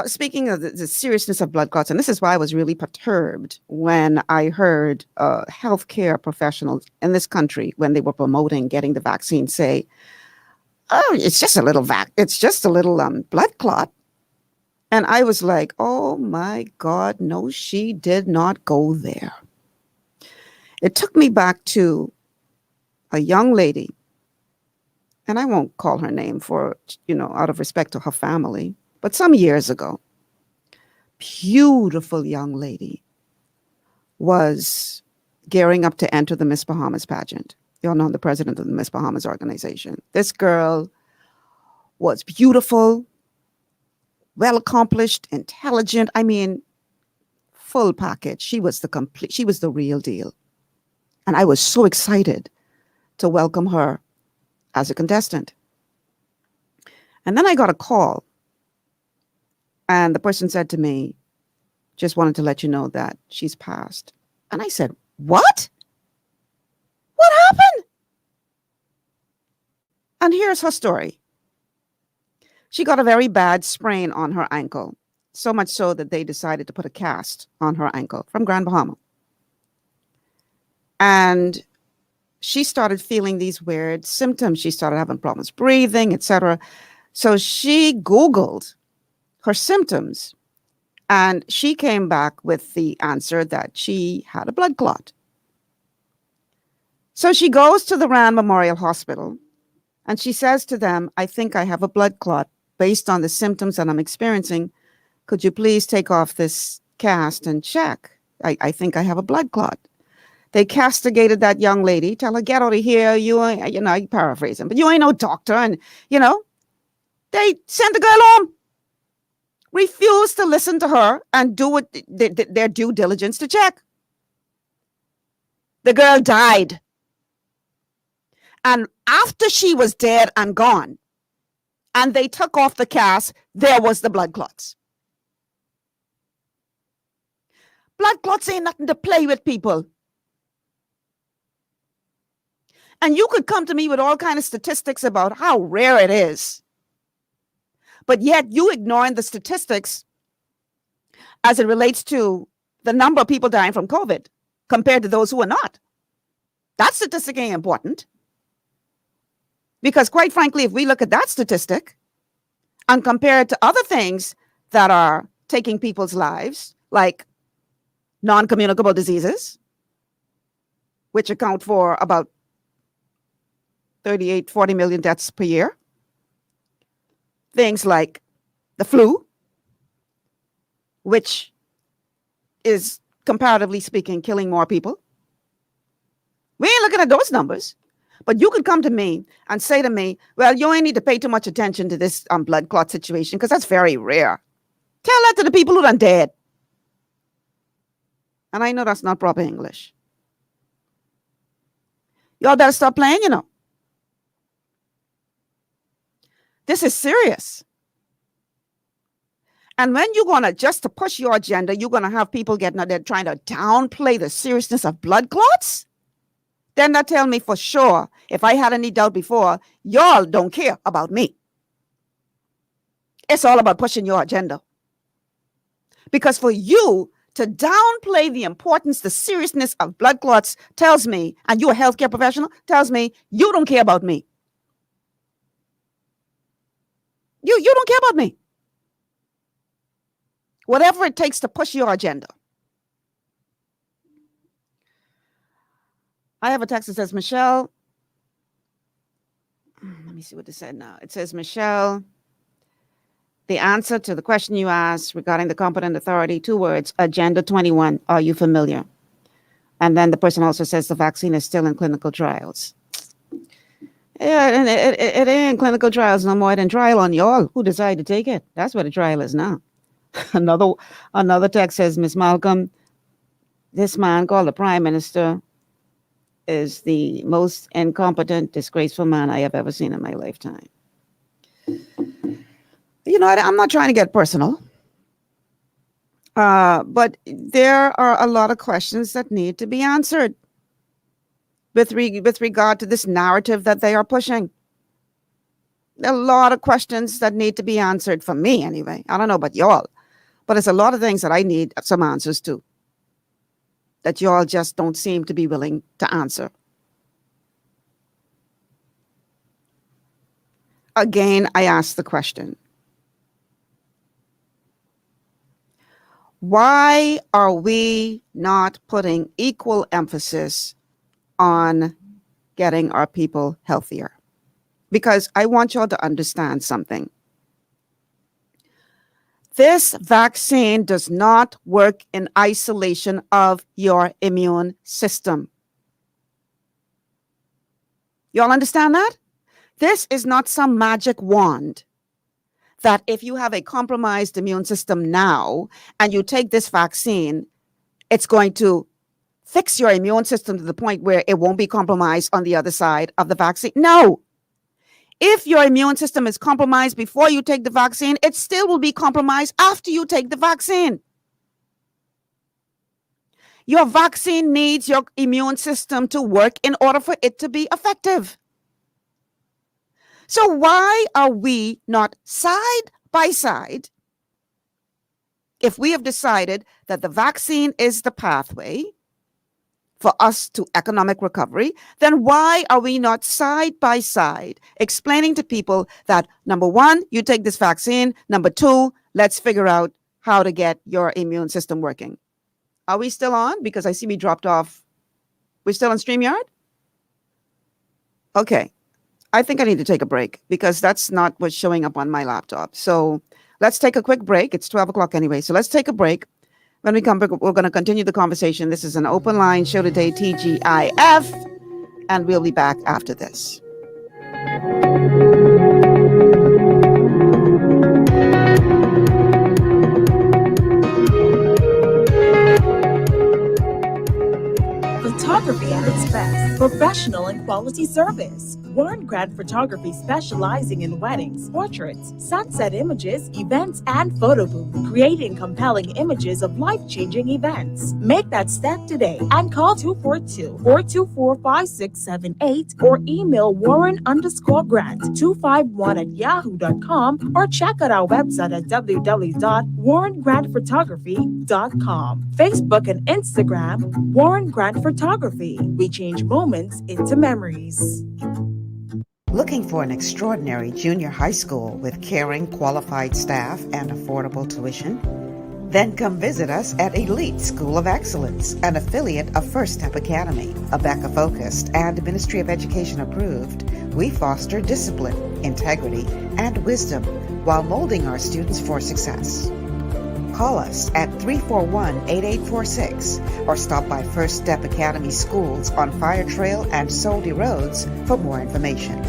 Speaking of the seriousness of blood clots, and this is why I was really perturbed when I heard healthcare professionals in this country, when they were promoting getting the vaccine, say, "Oh, it's just a little blood clot." And I was like, "Oh my God, no, she did not go there." It took me back to a young lady, and I won't call her name for, out of respect to her family. But some years ago, beautiful young lady was gearing up to enter the Miss Bahamas pageant. You all know I'm the president of the Miss Bahamas organization. This girl was beautiful, well accomplished, intelligent. I mean, full package. She was the real deal. And I was so excited to welcome her as a contestant. And then I got a call. And the person said to me, "Just wanted to let you know that she's passed." And I said, "What? What happened?" And here's her story. She got a very bad sprain on her ankle, so much so that they decided to put a cast on her ankle from Grand Bahama. And she started feeling these weird symptoms. She started having problems breathing, etc. So she Googled her symptoms, and she came back with the answer that she had a blood clot. So she goes to the Rand Memorial Hospital, and she says to them, "I think I have a blood clot based on the symptoms that I'm experiencing. Could you please take off this cast and check? I think I have a blood clot." They castigated that young lady, tell her, "Get out of here. You ain't," I paraphrase him, but "you ain't no doctor." And, they sent the girl home. Refused to listen to her and do what their due diligence to check. The girl died. And after she was dead and gone, and they took off the cast, there was the blood clots. Blood clots ain't nothing to play with, people. And you could come to me with all kinds of statistics about how rare it is. But yet you ignoring the statistics as it relates to the number of people dying from COVID compared to those who are not. That statistic ain't important. Because quite frankly, if we look at that statistic and compare it to other things that are taking people's lives, like non-communicable diseases, which account for about 38, 40 million deaths per year. Things like the flu, which is, comparatively speaking, killing more people. We ain't looking at those numbers. But you could come to me and say to me, well, you ain't need to pay too much attention to this blood clot situation because that's very rare. Tell that to the people who done dead. And I know that's not proper English. Y'all better stop playing, you know. This is serious. And when you're going to, just to push your agenda, you're going to have people getting out there trying to downplay the seriousness of blood clots? Then that tell me for sure, if I had any doubt before, y'all don't care about me. It's all about pushing your agenda. Because for you to downplay the importance, the seriousness of blood clots tells me, and you're a healthcare professional, tells me you don't care about me. You don't care about me. Whatever it takes to push your agenda. I have a text that says, Michelle, let me see what it said now. It says, Michelle, the answer to the question you asked regarding the competent authority, 2 words, Agenda 21. Are you familiar? And then the person also says the vaccine is still in clinical trials. Yeah, and it ain't clinical trials no more than trial on y'all who decide to take it. That's what the trial is now. Another text says, Miss Malcolm, this man called the Prime Minister is the most incompetent, disgraceful man I have ever seen in my lifetime. You know, I'm not trying to get personal, but there are a lot of questions that need to be answered with regard to this narrative that they are pushing. There are a lot of questions that need to be answered for me anyway. I don't know about y'all, but it's a lot of things that I need some answers to that y'all just don't seem to be willing to answer. Again, I ask the question, why are we not putting equal emphasis on getting our people healthier? Because I want y'all to understand something. This vaccine does not work in isolation of your immune system. Y'all understand that? This is not some magic wand that if you have a compromised immune system now and you take this vaccine, it's going to fix your immune system to the point where it won't be compromised on the other side of the vaccine. No. If your immune system is compromised before you take the vaccine, it still will be compromised after you take the vaccine. Your vaccine needs your immune system to work in order for it to be effective. So why are we not side by side? If we have decided that the vaccine is the pathway for us to economic recovery, then why are we not side by side explaining to people that, number one, you take this vaccine, number two, let's figure out how to get your immune system working. Are we still on? Because I see we dropped off. We're still on StreamYard? Okay. I think I need to take a break because that's not what's showing up on my laptop. So let's take a quick break. It's 12 o'clock anyway. So let's take a break. When we come back, we're going to continue the conversation. This is an open line show today, TGIF, and we'll be back after this. Photography at its best, professional and quality. quality service. Warren Grant Photography, specializing in weddings, portraits, sunset images, events, and photo booth, creating compelling images of life-changing events. Make that step today and call 242-424-5678 or email Warren_Grant251@yahoo.com or check out our website at www.warrengrantphotography.com. Facebook and Instagram, Warren Grant Photography. We change moments into memories. Looking for an extraordinary junior high school with caring, qualified staff and affordable tuition? Then come visit us at Elite School of Excellence, an affiliate of First Step Academy. ABECA-focused and Ministry of Education approved, we foster discipline, integrity, and wisdom while molding our students for success. Call us at 341-8846 or stop by First Step Academy Schools on Fire Trail and Soldy Roads for more information.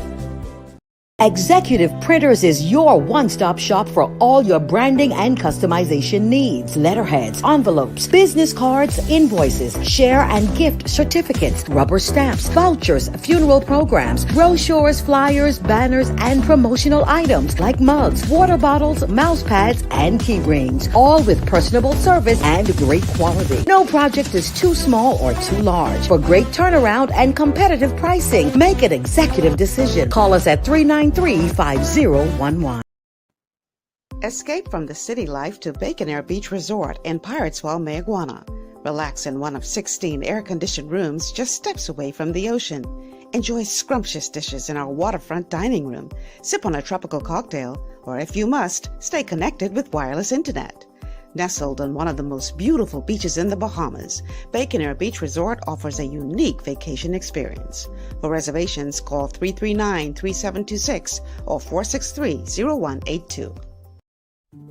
Executive Printers is your one-stop shop for all your branding and customization needs. Letterheads, envelopes, business cards, invoices, share and gift certificates, rubber stamps, vouchers, funeral programs, brochures, flyers, banners, and promotional items like mugs, water bottles, mouse pads, and key rings, all with personable service and great quality. No project is too small or too large. For great turnaround and competitive pricing, make an executive decision. Call us at 393-5011. Escape from the city life to Bacon Air Beach Resort in Pirateswell, Mayaguana. Relax in one of 16 air-conditioned rooms just steps away from the ocean. Enjoy scrumptious dishes in our waterfront dining room. Sip on a tropical cocktail, or if you must, stay connected with wireless internet. Nestled on one of the most beautiful beaches in the Bahamas, Bacon Air Beach Resort offers a unique vacation experience. For reservations, call 339-3726 or 463-0182.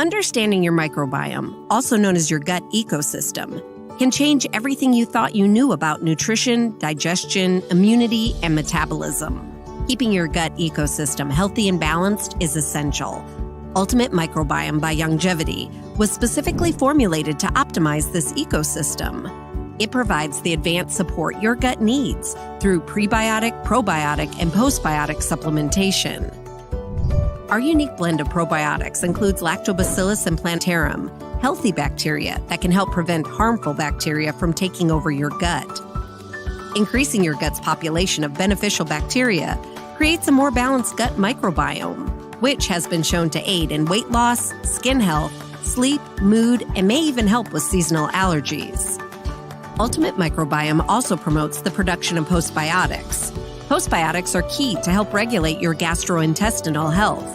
Understanding your microbiome, also known as your gut ecosystem, can change everything you thought you knew about nutrition, digestion, immunity, and metabolism. Keeping your gut ecosystem healthy and balanced is essential. Ultimate Microbiome by Longevity was specifically formulated to optimize this ecosystem. It provides the advanced support your gut needs through prebiotic, probiotic, and postbiotic supplementation. Our unique blend of probiotics includes Lactobacillus and Plantarum, healthy bacteria that can help prevent harmful bacteria from taking over your gut. Increasing your gut's population of beneficial bacteria creates a more balanced gut microbiome, which has been shown to aid in weight loss, skin health, sleep, mood, and may even help with seasonal allergies. Ultimate Microbiome also promotes the production of postbiotics. Postbiotics are key to help regulate your gastrointestinal health.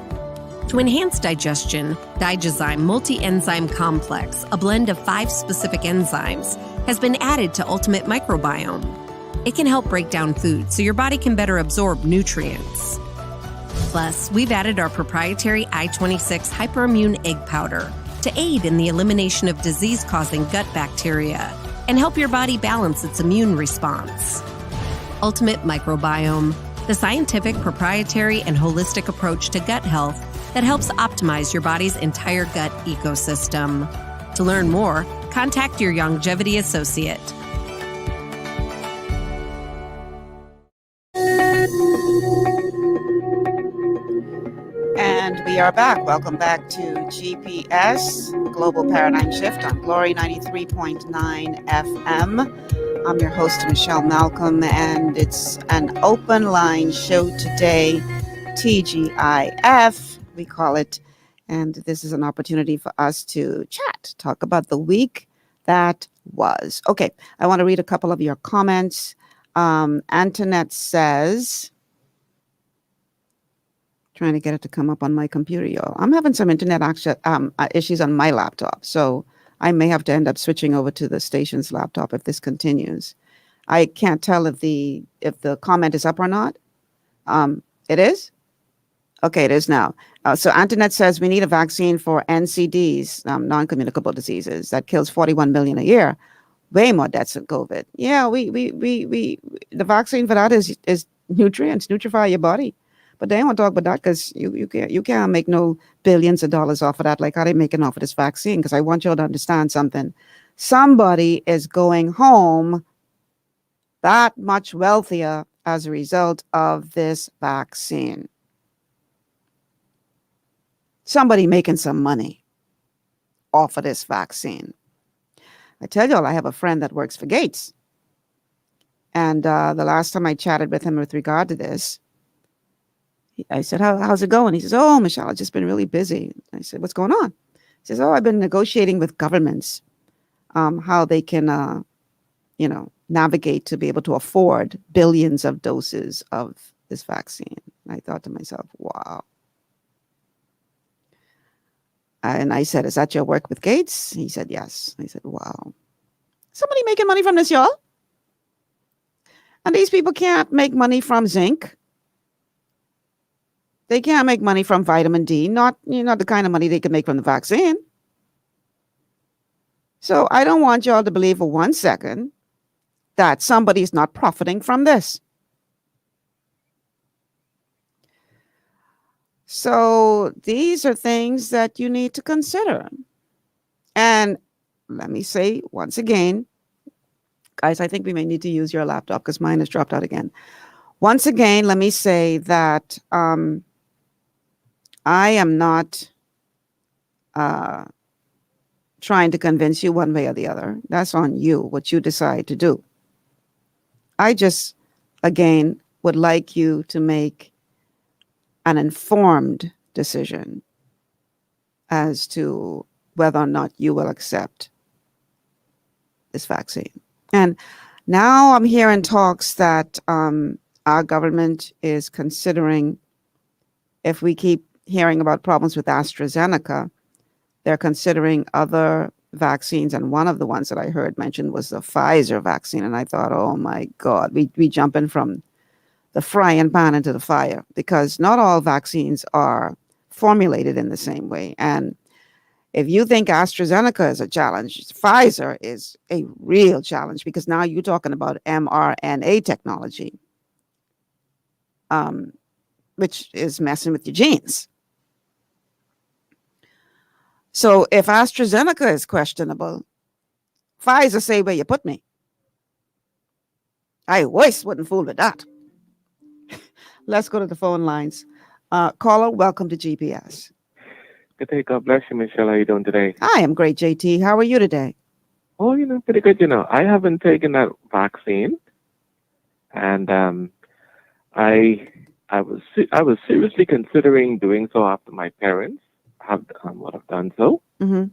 To enhance digestion, Digizyme Multi-Enzyme Complex, a blend of 5 specific enzymes, has been added to Ultimate Microbiome. It can help break down food so your body can better absorb nutrients. Plus, we've added our proprietary I-26 hyperimmune egg powder to aid in the elimination of disease-causing gut bacteria and help your body balance its immune response. Ultimate Microbiome, the scientific, proprietary, and holistic approach to gut health that helps optimize your body's entire gut ecosystem. To learn more, contact your Longevity associate. And we are back. Welcome back to GPS, Global Paradigm Shift on Glory 93.9 FM. I'm your host, Michelle Malcolm, and it's an open line show today, TGIF, we call it. And this is an opportunity for us to chat, talk about the week that was. Okay, I want to read a couple of your comments. Antoinette says, trying to get it to come up on my computer, y'all. I'm having some internet issues on my laptop, so I may have to end up switching over to the station's laptop if this continues. I can't tell if the comment is up or not. It is? Okay, it is now. So Antoinette says we need a vaccine for NCDs, non-communicable diseases, that kills 41 million a year. Way more deaths than COVID. Yeah, we the vaccine for that is nutrients, nutrify your body. But they don't want to talk about that because you can't make no billions of dollars off of that like how they making off of this vaccine. Because I want you all to understand something. Somebody is going home that much wealthier as a result of this vaccine. Somebody making some money off of this vaccine. I tell you all, I have a friend that works for Gates. And the last time I chatted with him with regard to this, I said, how's it going? He says, oh, Michelle, I've just been really busy. I said, what's going on? He says, oh, I've been negotiating with governments how they can, navigate to be able to afford billions of doses of this vaccine. I thought to myself, wow. And I said, is that your work with Gates? He said, yes. I said, wow. Somebody making money from this, y'all? And these people can't make money from zinc. They can't make money from vitamin D, not the kind of money they can make from the vaccine. So I don't want y'all to believe for 1 second that somebody's not profiting from this. So these are things that you need to consider. And let me say once again, guys, I think we may need to use your laptop because mine has dropped out again. Once again, let me say that I am not trying to convince you one way or the other. That's on you, what you decide to do. I just, again, would like you to make an informed decision as to whether or not you will accept this vaccine. And now I'm hearing talks that our government is considering, if we keep hearing about problems with AstraZeneca, they're considering other vaccines. And one of the ones that I heard mentioned was the Pfizer vaccine. And I thought, oh my God, we jumping from the frying pan into the fire, because not all vaccines are formulated in the same way. And if you think AstraZeneca is a challenge, Pfizer is a real challenge, because now you're talking about mRNA technology, which is messing with your genes. So if AstraZeneca is questionable, Pfizer say where you put me. I always wouldn't fool with that. Let's go to the phone lines. Caller, welcome to GPS. Good day. God bless you, Michelle. How are you doing today? I am great, JT. How are you today? Oh, pretty good. I haven't taken that vaccine, and I was seriously considering doing so after my parents would have done so. Mm-hmm.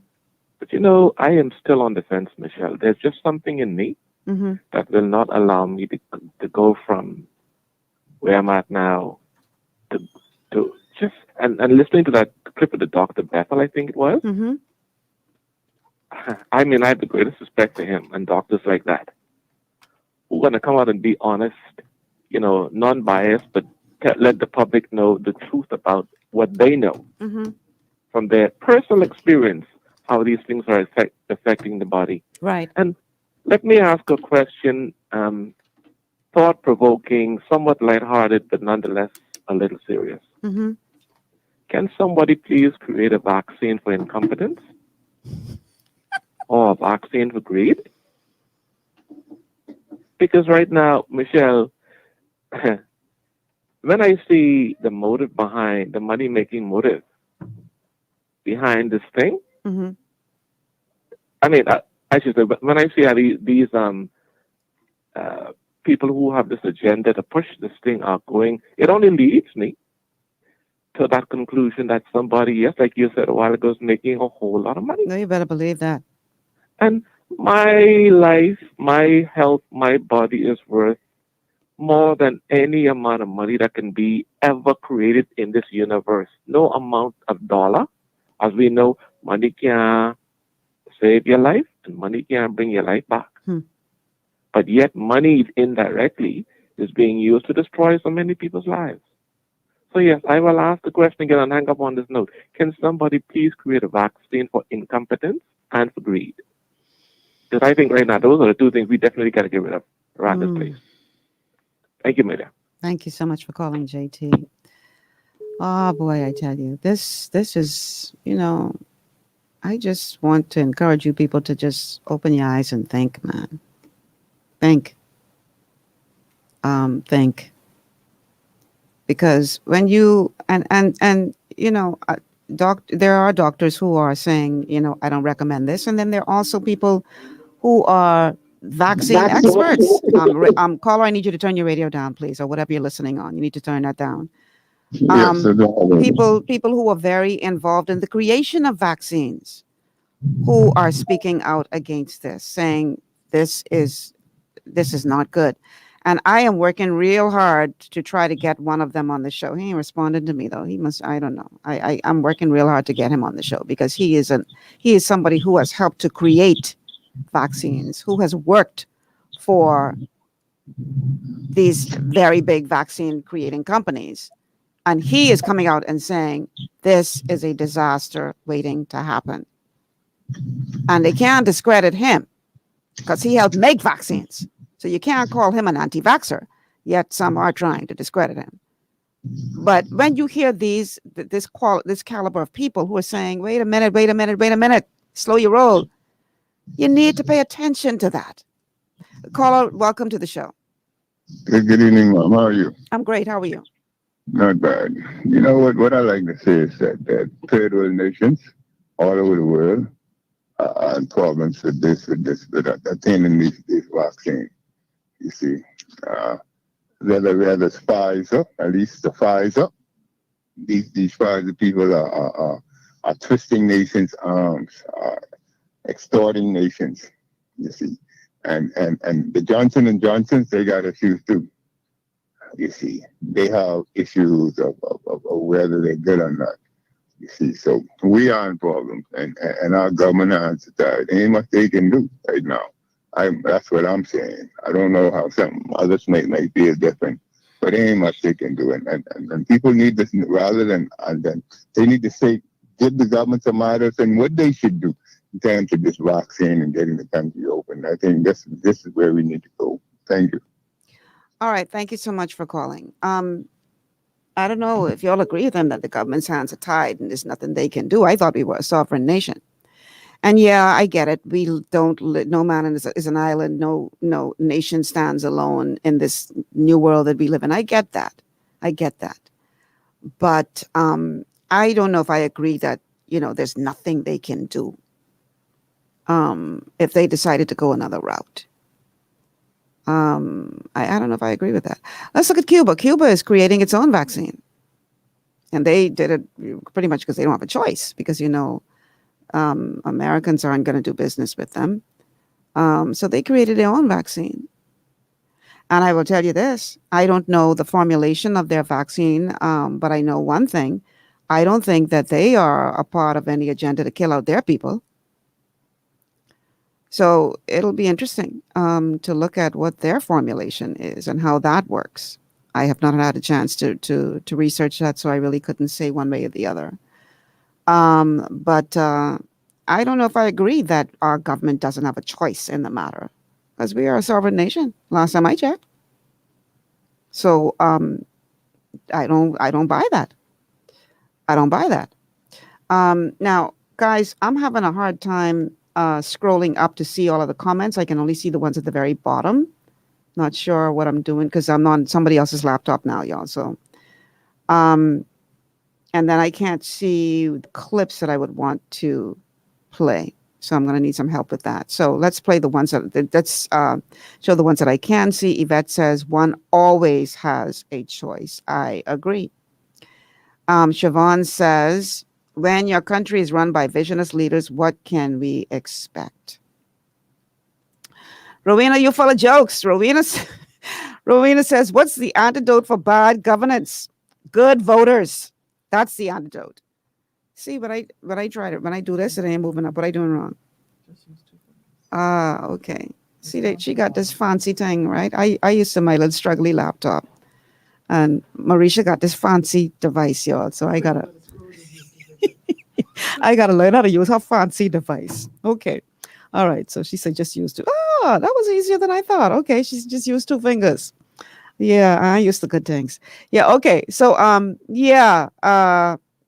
But I am still on the fence, Michelle. There's just something in me Mm-hmm. that will not allow me to go from where I'm at now to just and listening to that clip of the Dr. Bethel, I think it was. Mm-hmm. I mean, I have the greatest respect for him and doctors like that who are going to come out and be honest, non-biased, but let the public know the truth about what they know Mm-hmm. from their personal experience, how these things are affecting the body. Right. And let me ask a question, thought-provoking, somewhat lighthearted, but nonetheless a little serious. Mm-hmm. Can somebody please create a vaccine for incompetence? Or a vaccine for greed? Because right now, Michelle, when I see the motive behind, the money-making motive behind this thing, Mm-hmm. I mean, I should say, but when I see how these people who have this agenda to push this thing are going, it only leads me to that conclusion that somebody, yes, like you said a while ago, is making a whole lot of money. No, you better believe that. And my life, my health, my body is worth more than any amount of money that can be ever created in this universe. No amount of dollar. As we know, money can save your life and money can bring your life back. But yet money indirectly is being used to destroy so many people's lives. So yes, I will ask the question again and hang up on this note. Can somebody please create a vaccine for incompetence and for greed? Because I think right now those are the two things we definitely got to get rid of around this place. Thank you, Maria. Thank you so much for calling, JT. Oh boy, I tell you, this is, I just want to encourage you people to just open your eyes and think, man. Think. think, because when you and you know, there are doctors who are saying, you know, I don't recommend this, and then there are also people who are vaccine experts. Caller, I need you to turn your radio down, please, or whatever you're listening on. You need to turn that down. Yes, I don't have it. People who are very involved in the creation of vaccines, who are speaking out against this, saying this is not good. And I am working real hard to try to get one of them on the show. He ain't responded to me though. He must, I don't know. I'm working real hard to get him on the show, because he is somebody who has helped to create vaccines, who has worked for these very big vaccine creating companies. And he is coming out and saying this is a disaster waiting to happen. And they can't discredit him because he helped make vaccines. So you can't call him an anti-vaxxer, yet some are trying to discredit him. But when you hear this caliber of people who are saying, wait a minute, slow your roll, you need to pay attention to that. Caller, welcome to the show. Good evening, Mom. How are you? I'm great. How are you? Not bad. You know what I like to say is that third world nations all over the world are in problems with attaining these vaccines. You see, whether the Pfizer, at least the Pfizer, these Pfizer people are twisting nations' arms, extorting nations. You see, and the Johnson and Johnsons, they got issues too. You see, they have issues of whether they're good or not. You see, so we are in problems, and our government answers that. There ain't much they can do right now. That's what I'm saying. I don't know how some others may feel different, but there ain't much they can do. And people need this rather than they need to say, give the government some ideas and what they should do in terms of this vaccine and getting the country open. I think this is where we need to go. Thank you. All right. Thank you so much for calling. I don't know if you all agree with him that the government's hands are tied and there's nothing they can do. I thought we were a sovereign nation. And yeah, I get it. We don't, no man is an island. No nation stands alone in this new world that we live in. I get that. But I don't know if I agree that, there's nothing they can do if they decided to go another route. I don't know if I agree with that. Let's look at Cuba. Cuba is creating its own vaccine. And they did it pretty much because they don't have a choice, because, Americans aren't going to do business with them. So they created their own vaccine. And I will tell you this, I don't know the formulation of their vaccine, but I know one thing. I don't think that they are a part of any agenda to kill out their people. So it'll be interesting to look at what their formulation is and how that works. I have not had a chance to research that, so I really couldn't say one way or the other. But I don't know if I agree that our government doesn't have a choice in the matter, because we are a sovereign nation, last time I checked. So I don't buy that. Now, guys, I'm having a hard time scrolling up to see all of the comments. I can only see the ones at the very bottom. Not sure what I'm doing because I'm on somebody else's laptop now, y'all. So, and then I can't see the clips that I would want to play. So I'm going to need some help with that. So let's play the ones let's show the ones that I can see. Yvette says one always has a choice. I agree. Siobhan says, when your country is run by visionless leaders, what can we expect? Rowena, you're full of jokes. Rowena says, what's the antidote for bad governance? Good voters. That's the antidote. See, when I do this, it ain't moving up. What am I doing wrong? Okay. See, she got this fancy thing, right? I used to my little struggly laptop. And Marisha got this fancy device, y'all. So I gotta learn how to use her fancy device. Okay. All right. So she said just use two. Oh, that was easier than I thought. Okay. She's just used 2 fingers. Yeah, I used to good things. Yeah. Okay. So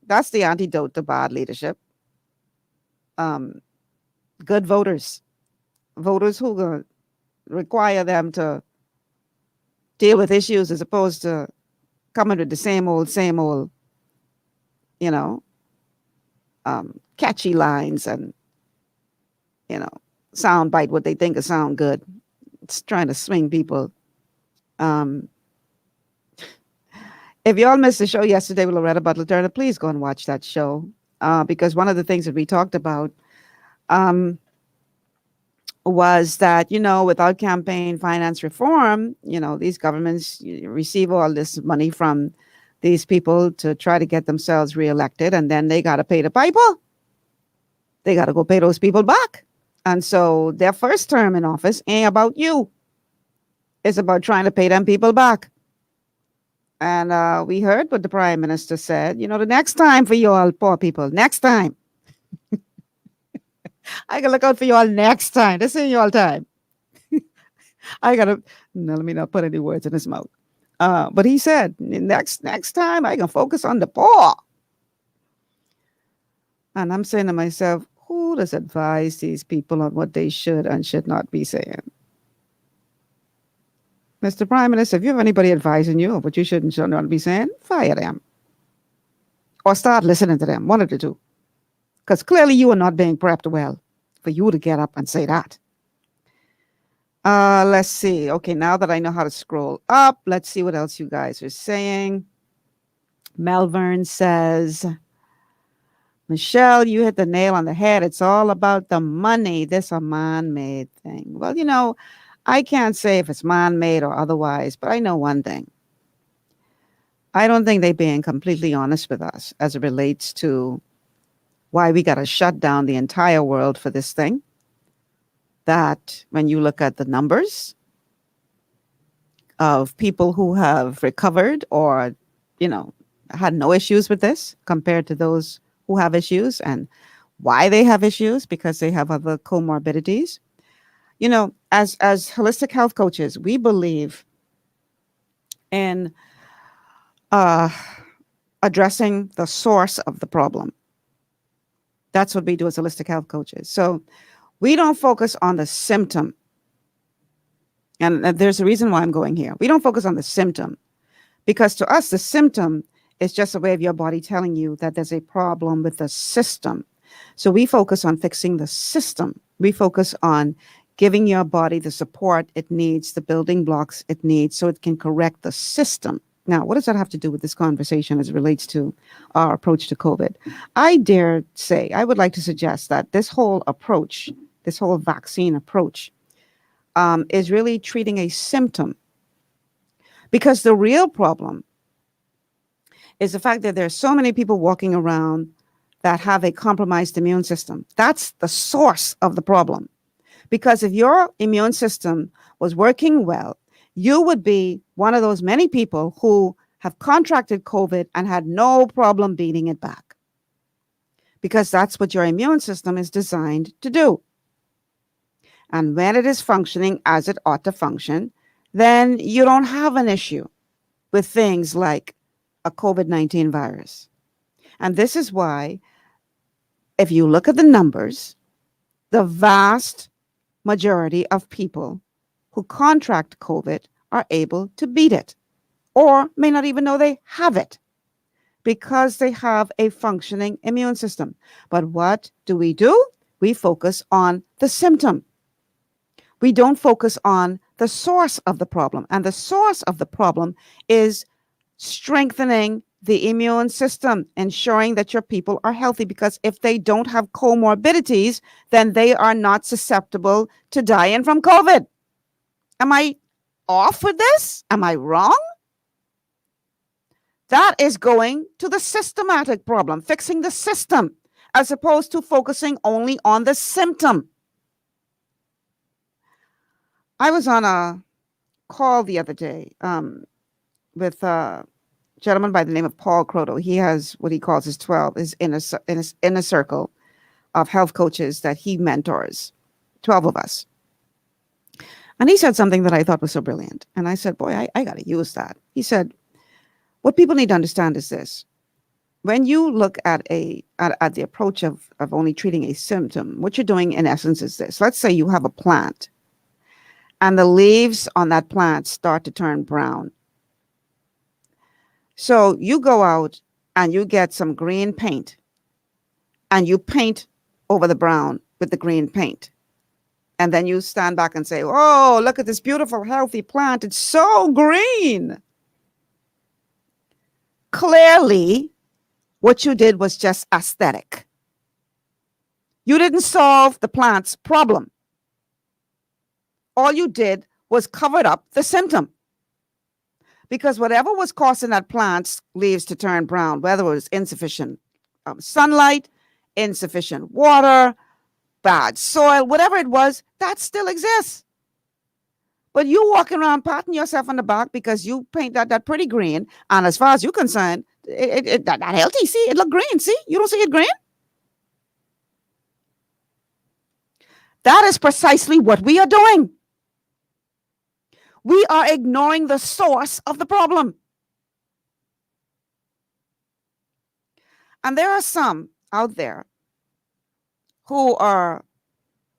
that's the antidote to bad leadership. Good voters who require them to deal with issues as opposed to coming with the same old, you know, catchy lines and, you know, sound bite what they think is sound good. It's trying to swing people. If y'all missed the show yesterday with Loretta Butler Turner, please go and watch that show. Because one of the things that we talked about was that, you know, without campaign finance reform, you know, these governments receive all this money from these people to try to get themselves reelected, and then they got to pay the piper. They got to go pay those people back. And so their first term in office ain't about you. It's about trying to pay them people back. And we heard what the prime minister said, you know, the next time for you all poor people, next time. I can look out for you all next time. This ain't your time. No, let me not put any words in his mouth. But he said, next time I can focus on the poor. And I'm saying to myself, who does advise these people on what they should and should not be saying? Mr. Prime Minister, if you have anybody advising you of what you should and should not be saying, fire them. Or start listening to them, one of the two. Because clearly you are not being prepped well for you to get up and say that. Let's see. Okay, now that I know how to scroll up, let's see what else you guys are saying. Melvern says, Michelle, you hit the nail on the head. It's all about the money. This a man-made thing. Well, you know, I can't say if it's man-made or otherwise, but I know one thing. I don't think they're being completely honest with us as it relates to why we got to shut down the entire world for this thing. That when you look at the numbers of people who have recovered or, you know, had no issues with this compared to those who have issues, and why they have issues, because they have other comorbidities. You know, as holistic health coaches, we believe in addressing the source of the problem. That's what we do as holistic health coaches. So we don't focus on the symptom. And there's a reason why I'm going here. We don't focus on the symptom, because to us, the symptom is just a way of your body telling you that there's a problem with the system. So we focus on fixing the system. We focus on giving your body the support it needs, the building blocks it needs, so it can correct the system. Now, what does that have to do with this conversation as it relates to our approach to COVID? I dare say, I would like to suggest that this whole approach, this whole vaccine approach, is really treating a symptom. Because the real problem is the fact that there are so many people walking around that have a compromised immune system. That's the source of the problem. Because if your immune system was working well, you would be one of those many people who have contracted COVID and had no problem beating it back. Because that's what your immune system is designed to do. And when it is functioning as it ought to function, then you don't have an issue with things like a COVID-19 virus. And this is why, if you look at the numbers, the vast majority of people who contract COVID are able to beat it, or may not even know they have it, because they have a functioning immune system. But what do? We focus on the symptom. We don't focus on the source of the problem. And the source of the problem is strengthening the immune system, ensuring that your people are healthy, because if they don't have comorbidities, then they are not susceptible to dying from COVID. Am I off with this? Am I wrong? That is going to the systematic problem, fixing the system, as opposed to focusing only on the symptom. I was on a call the other day with a gentleman by the name of Paul Croto. He has what he calls his inner circle of health coaches that he mentors, 12 of us. And he said something that I thought was so brilliant. And I said, boy, I got to use that. He said, what people need to understand is this. When you look at the approach of only treating a symptom, what you're doing in essence is this. Let's say you have a plant, and the leaves on that plant start to turn brown. So you go out and you get some green paint and you paint over the brown with the green paint. And then you stand back and say, oh, look at this beautiful, healthy plant. It's so green. Clearly, what you did was just aesthetic. You didn't solve the plant's problem. All you did was covered up the symptom. Because whatever was causing that plant's leaves to turn brown, whether it was insufficient sunlight, insufficient water, bad soil, whatever it was, that still exists. But you walking around patting yourself on the back because you paint that pretty green, and as far as you're concerned, that healthy. See, it look green. See, you don't see it green? That is precisely what we are doing. We are ignoring the source of the problem. And there are some out there who are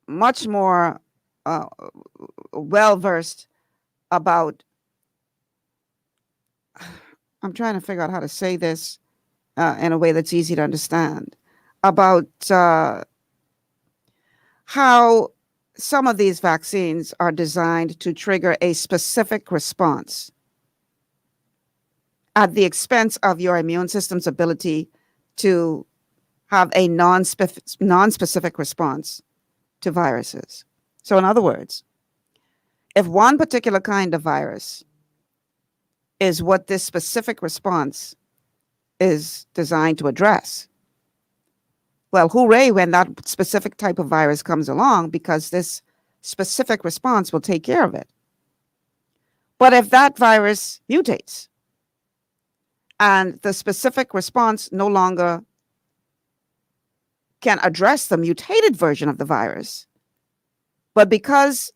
much more well-versed about, I'm trying to figure out how to say this in a way that's easy to understand, about how some of these vaccines are designed to trigger a specific response at the expense of your immune system's ability to have a non-specific response to viruses. So in other words, if one particular kind of virus is what this specific response is designed to address, well, hooray when that specific type of virus comes along, because this specific response will take care of it. But if that virus mutates and the specific response no longer can address the mutated version of the virus, but because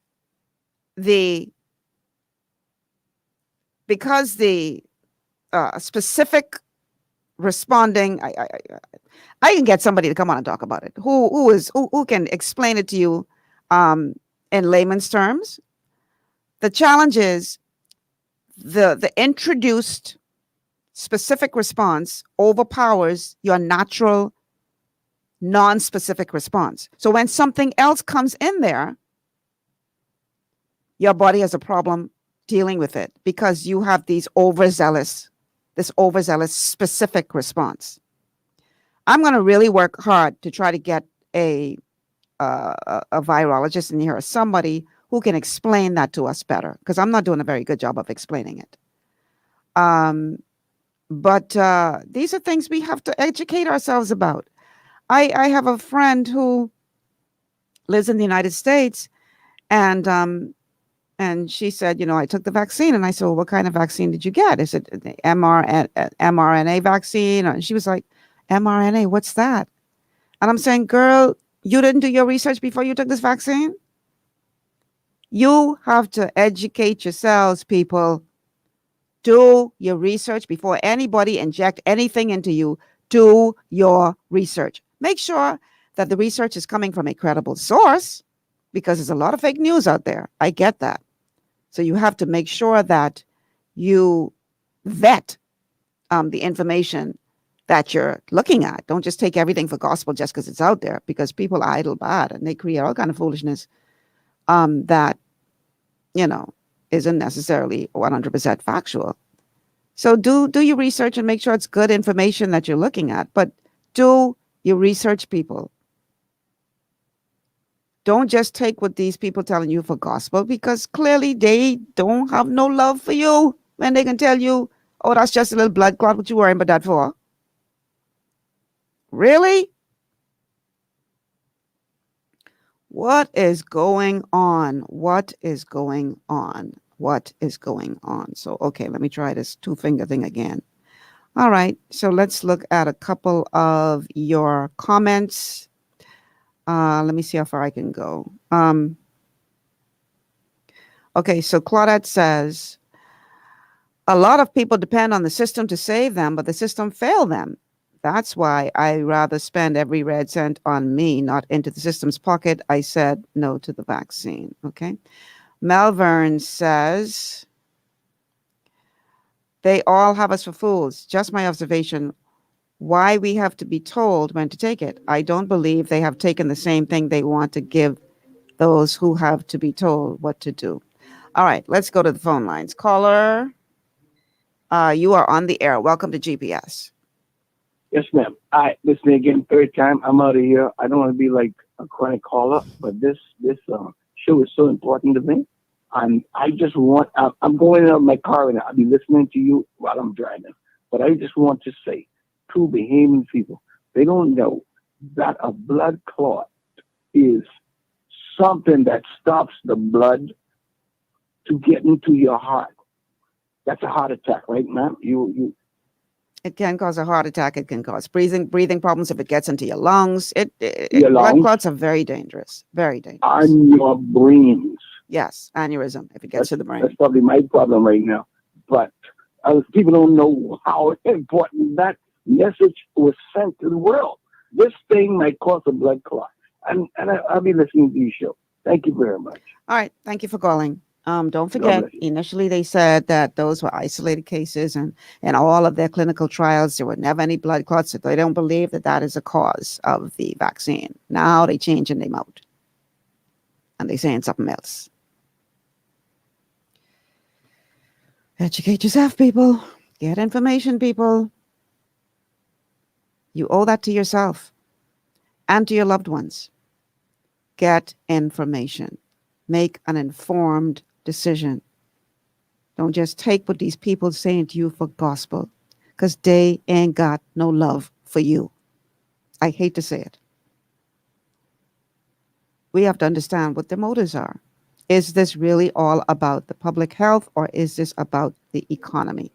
the specific responding, I can get somebody to come on and talk about it who can explain it to you in layman's terms. The challenge is the introduced specific response overpowers your natural non-specific response. So when something else comes in there, your body has a problem dealing with it because you have this overzealous specific response. I'm going to really work hard to try to get a virologist in here, or somebody who can explain that to us better, because I'm not doing a very good job of explaining it. But these are things we have to educate ourselves about. I have a friend who lives in the United States, and she said, I took the vaccine. And I said, well, what kind of vaccine did you get? Is it the mRNA vaccine? And she was like, mRNA, what's that? And I'm saying, girl, you didn't do your research before you took this vaccine? You have to educate yourselves, people. Do your research before anybody inject anything into you. Do your research. Make sure that the research is coming from a credible source, because there's a lot of fake news out there. I get that. So you have to make sure that you vet the information that you're looking at. Don't just take everything for gospel just because it's out there, because people are idle bad and they create all kind of foolishness that, isn't necessarily 100% factual. So do your research and make sure it's good information that you're looking at. But do your research, people. Don't just take what these people telling you for gospel, because clearly they don't have no love for you when they can tell you, oh, that's just a little blood clot. What you worrying about that for? Really? What is going on? What is going on? What is going on? So, okay, let me try this two-finger thing again. All right, so let's look at a couple of your comments. Let me see how far I can go. Okay, so Claudette says, a lot of people depend on the system to save them, but the system failed them. That's why I rather spend every red cent on me, not into the system's pocket. I said no to the vaccine. Okay. Melvern says, they all have us for fools. Just my observation. Why we have to be told when to take it? I don't believe they have taken the same thing they want to give those who have to be told what to do. All right, let's go to the phone lines. Caller, you are on the air. Welcome to GPS. Yes, ma'am. This is again, third time. I'm out of here. I don't want to be like a chronic caller, but this show is so important to me. I just want. I'm going out my car and I'll be listening to you while I'm driving. But I just want to say, to behaving people, they don't know that a blood clot is something that stops the blood to get into your heart. That's a heart attack, right, ma'am? It can cause a heart attack. It can cause breathing problems if it gets into your lungs. Your Blood lungs clots are very dangerous. Very dangerous. and your brains. Yes, aneurysm if it gets to the brain. That's probably my problem right now. But people don't know how important that message was sent to the world. This thing might cause a blood clot. And I'll be listening to your show. Thank you very much. All right, thank you for calling. Don't forget, initially they said that those were isolated cases, and in all of their clinical trials, there were never any blood clots. So they don't believe that that is a cause of the vaccine. Now they change and they out, and they're saying something else. Educate yourself, people. Get information, people. You owe that to yourself and to your loved ones. Get information. Make an informed decision. Don't just take what these people saying to you for gospel, because they ain't got no love for you. I hate to say it. We have to understand what their motives are. Is this really all about the public health, or is this about the economy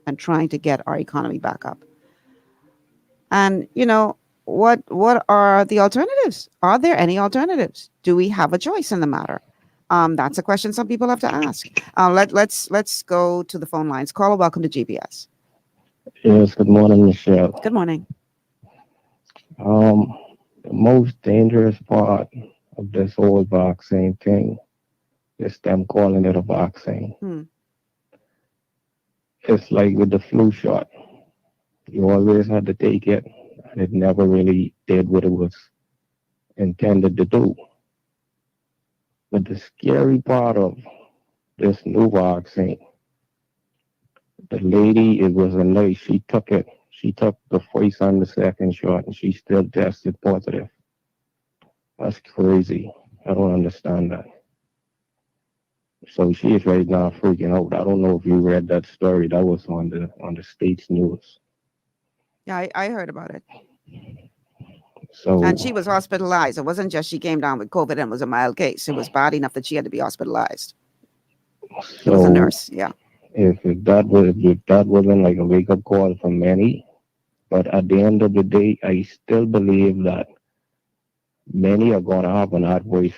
and trying to get our economy back up? And, what are the alternatives? Are there any alternatives? Do we have a choice in the matter? That's a question some people have to ask. Let's go to the phone lines. Caller, welcome to GPS. Yes, good morning, Michelle. Good morning. The most dangerous part of this whole vaccine thing is them calling it a vaccine. It's like with the flu shot. You always had to take it, and it never really did what it was intended to do. But the scary part of this new vaccine, the lady, it was a nurse, she took it. She took the first and the second shot, and she still tested positive. That's crazy. I don't understand that. So she is right now freaking out. I don't know if you read that story. That was on the state's news. Yeah, I heard about it. So And she was hospitalized. It wasn't just she came down with COVID and was a mild case. It was bad enough that she had to be hospitalized. She was a nurse. Yeah. If that wasn't like a wake up call for many, but at the end of the day, I still believe that many are going to have an adverse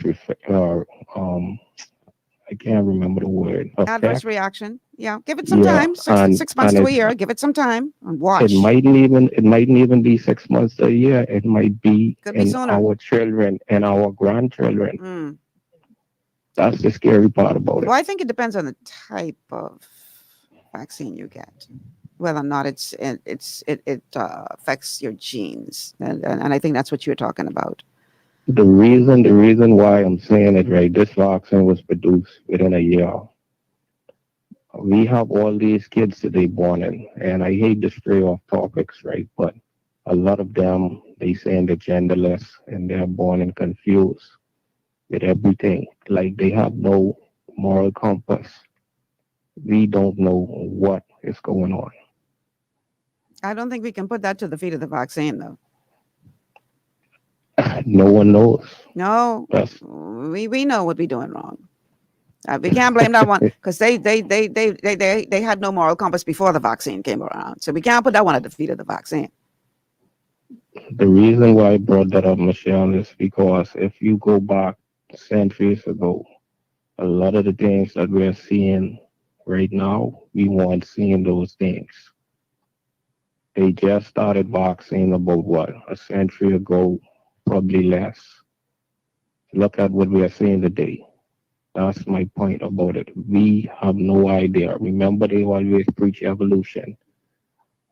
I can't remember the word. Adverse reaction. Yeah. Give it some time. Six months to a year. Give it some time and watch. It mightn't even be 6 months to a year. It might be sooner. Our children and our grandchildren. That's the scary part about it. Well, I think it depends on the type of vaccine you get, whether or not it affects your genes, and I think that's what you're talking about. The reason why I'm saying it, right, this vaccine was produced within a year. We have all these kids that they born in, and I hate to stray off topics, right, but a lot of them, they saying they're genderless and they're born and confused with everything. Like they have no moral compass. We don't know what is going on. I don't think we can put that to the feet of the vaccine, though. No one knows. No, we know what we're doing wrong. We can't blame that one because they had no moral compass before the vaccine came around. So we can't put that one at the feet of the vaccine. The reason why I brought that up, Michelle, is because if you go back centuries ago, a lot of the things that we're seeing right now, we weren't seeing those things. They just started vaccine about a century ago, probably less. Look at what we are seeing today. That's my point about it. We have no idea. Remember, they always preach evolution.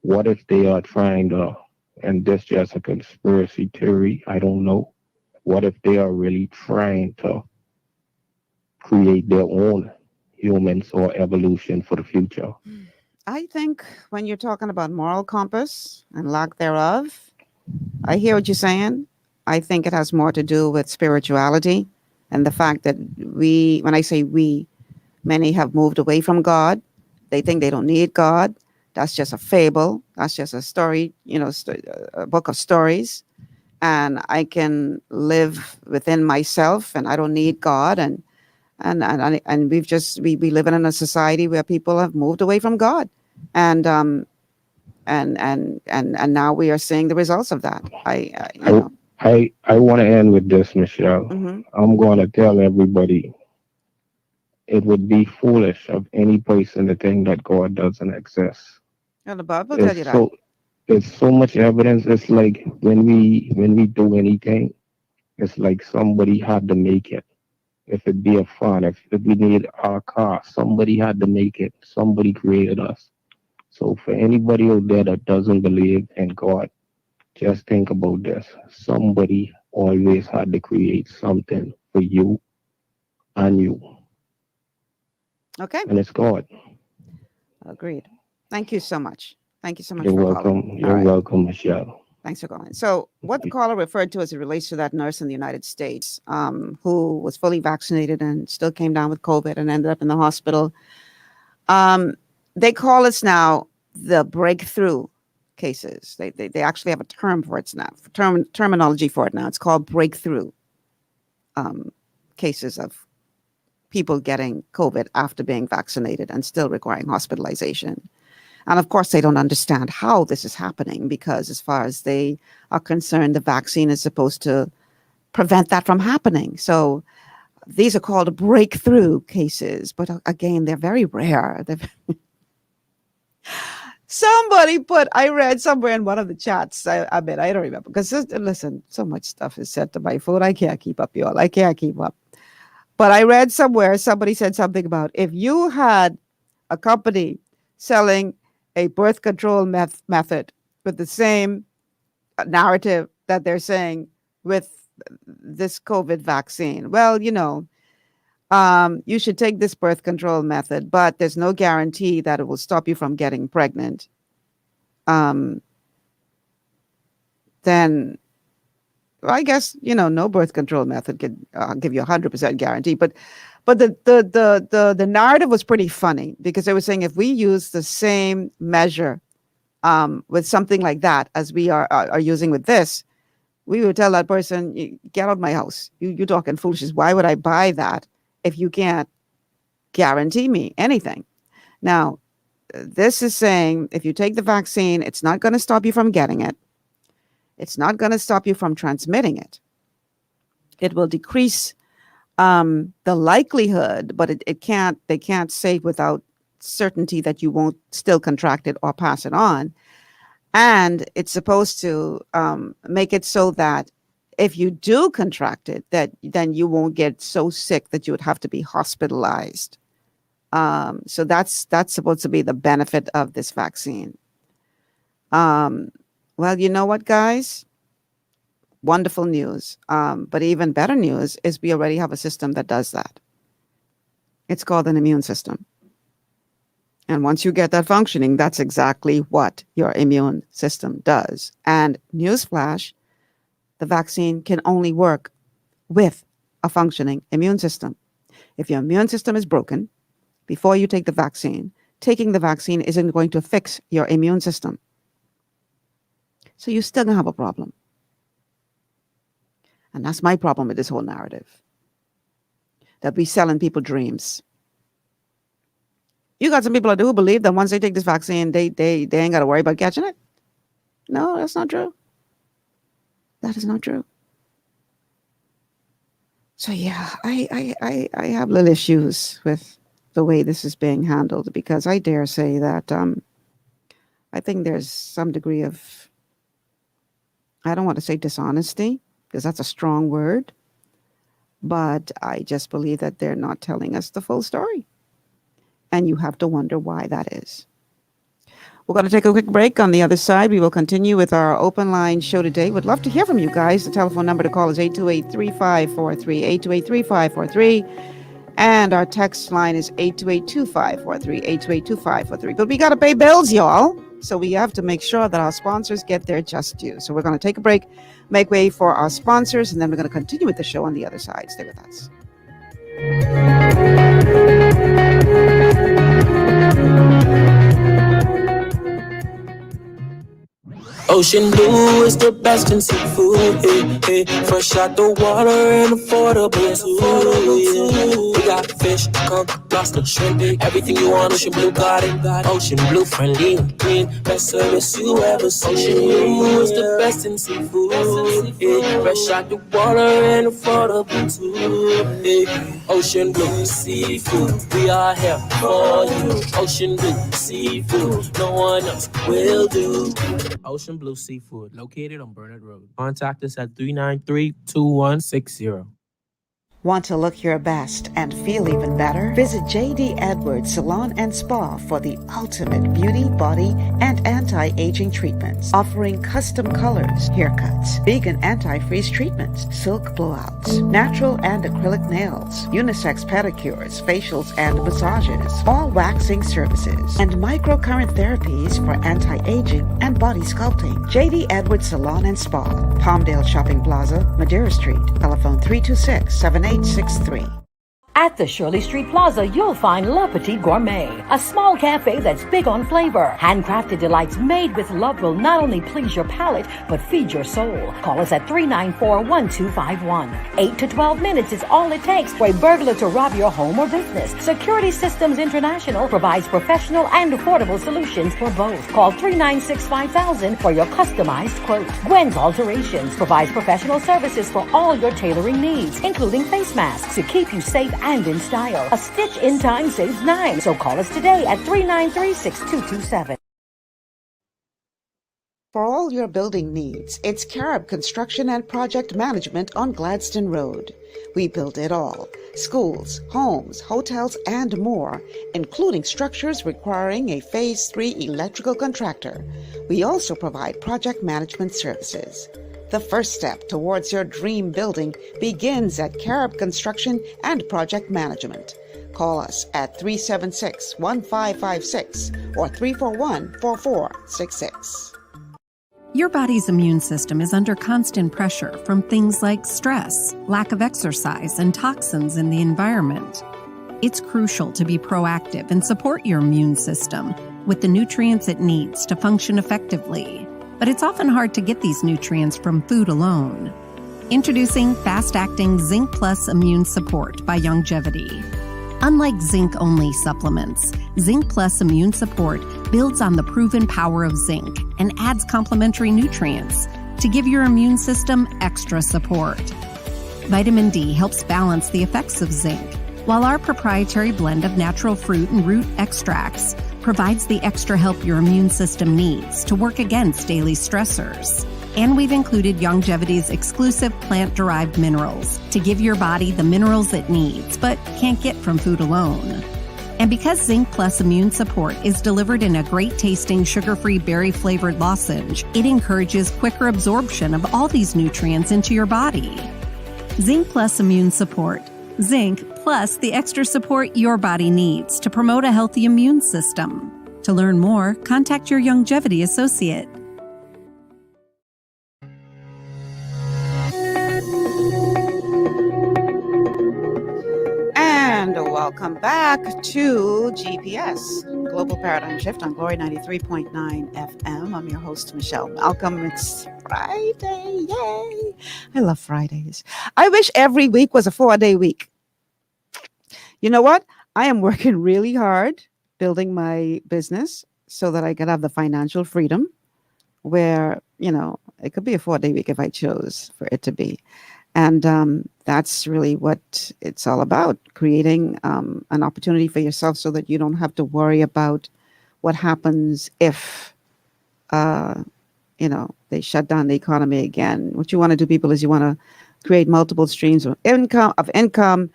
What if they are trying to, and this just a conspiracy theory? I don't know. What if they are really trying to create their own humans or evolution for the future? I think when you're talking about moral compass and lack thereof, I hear what you're saying. I think it has more to do with spirituality and the fact that when I say we, many have moved away from God. They think they don't need God. That's just a fable. That's just a story, a book of stories. And I can live within myself and I don't need God. And we live in a society where people have moved away from God. And and now we are seeing the results of that. I want to end with this, Michelle. Mhm. I'm going to tell everybody it would be foolish of any person to think that God doesn't exist. And the Bible tell It's you that. so it's so much evidence. It's like when we do anything, it's like somebody had to make it. If it be a fun, if we need our car, somebody had to make it. Somebody created us. So for anybody out there that doesn't believe in God, just think about this. Somebody always had to create something for you and you, Okay. and it's God. Agreed. Thank you so much. Thank you so much You're for calling. welcome. All You're right. welcome, Michelle. Thanks for calling. So, what the caller referred to as it relates to that nurse in the United States who was fully vaccinated and still came down with COVID and ended up in the hospital. They call us now the breakthrough cases. They actually have a term for it now, terminology for it now. It's called breakthrough cases of people getting COVID after being vaccinated and still requiring hospitalization. And of course, they don't understand how this is happening because, as far as they are concerned, the vaccine is supposed to prevent that from happening. So these are called breakthrough cases. But again, they're very rare. Somebody I read somewhere in one of the chats. I mean, I don't remember because listen, so much stuff is said to my phone. I can't keep up, y'all. I can't keep up. But I read somewhere somebody said something about if you had a company selling a birth control method with the same narrative that they're saying with this COVID vaccine. Well, you should take this birth control method, but there's no guarantee that it will stop you from getting pregnant. Then I guess no birth control method could give you 100% guarantee. But the narrative was pretty funny because they were saying if we use the same measure with something like that as we are using with this, we would tell that person, get out of my house. You're talking foolishness. Why would I buy that if you can't guarantee me anything? Now, this is saying if you take the vaccine, it's not going to stop you from getting it. It's not going to stop you from transmitting it. It will decrease the likelihood, but they can't say without certainty that you won't still contract it or pass it on. And it's supposed to make it so that if you do contract it, then you won't get so sick that you would have to be hospitalized. So that's supposed to be the benefit of this vaccine. Well, you know what, guys? Wonderful news. But even better news is we already have a system that does that. It's called an immune system. And once you get that functioning, that's exactly what your immune system does. And newsflash, the vaccine can only work with a functioning immune system. If your immune system is broken, before you take the vaccine, taking the vaccine isn't going to fix your immune system. So you're still going to have a problem. And that's my problem with this whole narrative. That we selling people dreams. You got some people who believe that once they take this vaccine, they ain't got to worry about catching it. No, that's not true. That is not true. So yeah, I have little issues with the way this is being handled because I dare say that I think there's some degree of, I don't want to say dishonesty because that's a strong word, But I just believe that they're not telling us the full story. And you have to wonder why that is. We're going to take a quick break. On the other side, we will continue with our open line show today. Would love to hear from you guys. The telephone number to call is 828-3543, 828-3543. And our text line is 828-2543, 828-2543. But we got to pay bills, y'all. So we have to make sure that our sponsors get their just due. So we're going to take a break, make way for our sponsors, and then we're going to continue with the show on the other side. Stay with us. Ocean blue is the best in seafood, hey, hey. Fresh out the water and affordable too, yeah. We got fish, conch, lobster, shrimp, everything you want. Ocean blue got it. Ocean blue, friendly and clean, best service you ever seen. Ocean blue is the best in seafood, yeah. Fresh out the water and affordable too, yeah. Ocean blue seafood, we are here for you. Ocean blue seafood, no one else will do. Ocean Blue Seafood, located on Burnett Road. Contact us at 393-2160. Want to look your best and feel even better? Visit J.D. Edwards Salon and Spa for the ultimate beauty, body, and anti-aging treatments, offering custom colors, haircuts, vegan anti-freeze treatments, silk blowouts, natural and acrylic nails, unisex pedicures, facials and massages, all waxing services, and microcurrent therapies for anti-aging and body sculpting. J.D. Edwards Salon and Spa, Palmdale Shopping Plaza, Madeira Street, telephone 326-7863. At the Shirley Street Plaza, you'll find Le Petit Gourmet, a small cafe that's big on flavor. Handcrafted delights made with love will not only please your palate, but feed your soul. Call us at 394-1251. 8 to 12 minutes is all it takes for a burglar to rob your home or business. Security Systems International provides professional and affordable solutions for both. Call 396-5000 for your customized quote. Gwen's Alterations provides professional services for all your tailoring needs, including face masks to keep you safe and in style. A stitch in time saves 9. So call us today at 393-6227. For all your building needs, it's Carib Construction and Project Management on Gladstone Road. We build it all. Schools, homes, hotels, and more, including structures requiring a Phase 3 electrical contractor. We also provide project management services. The first step towards your dream building begins at Carib Construction and Project Management. Call us at 376-1556 or 341-4466. Your body's immune system is under constant pressure from things like stress, lack of exercise, and toxins in the environment. It's crucial to be proactive and support your immune system with the nutrients it needs to function effectively. But it's often hard to get these nutrients from food alone. Introducing fast-acting Zinc Plus Immune Support by Longevity. Unlike zinc-only supplements, Zinc Plus Immune Support builds on the proven power of zinc and adds complementary nutrients to give your immune system extra support. Vitamin D helps balance the effects of zinc, while our proprietary blend of natural fruit and root extracts provides the extra help your immune system needs to work against daily stressors. And we've included Longevity's exclusive plant-derived minerals to give your body the minerals it needs, but can't get from food alone. And because Zinc Plus Immune Support is delivered in a great-tasting, sugar-free, berry-flavored lozenge, it encourages quicker absorption of all these nutrients into your body. Zinc Plus Immune Support. Zinc plus the extra support your body needs to promote a healthy immune system. To learn more, contact your Longevity associate. And welcome back to GPS, Global Paradigm Shift on Glory 93.9 FM. I'm your host, Michelle Malcolm. It's Friday. Yay. I love Fridays. I wish every week was a 4-day week. You know what? I am working really hard building my business so that I could have the financial freedom where, it could be a 4-day week if I chose for it to be. And that's really what it's all about, creating an opportunity for yourself so that you don't have to worry about what happens if, they shut down the economy again. What you want to do, people, is you want to create multiple streams of income,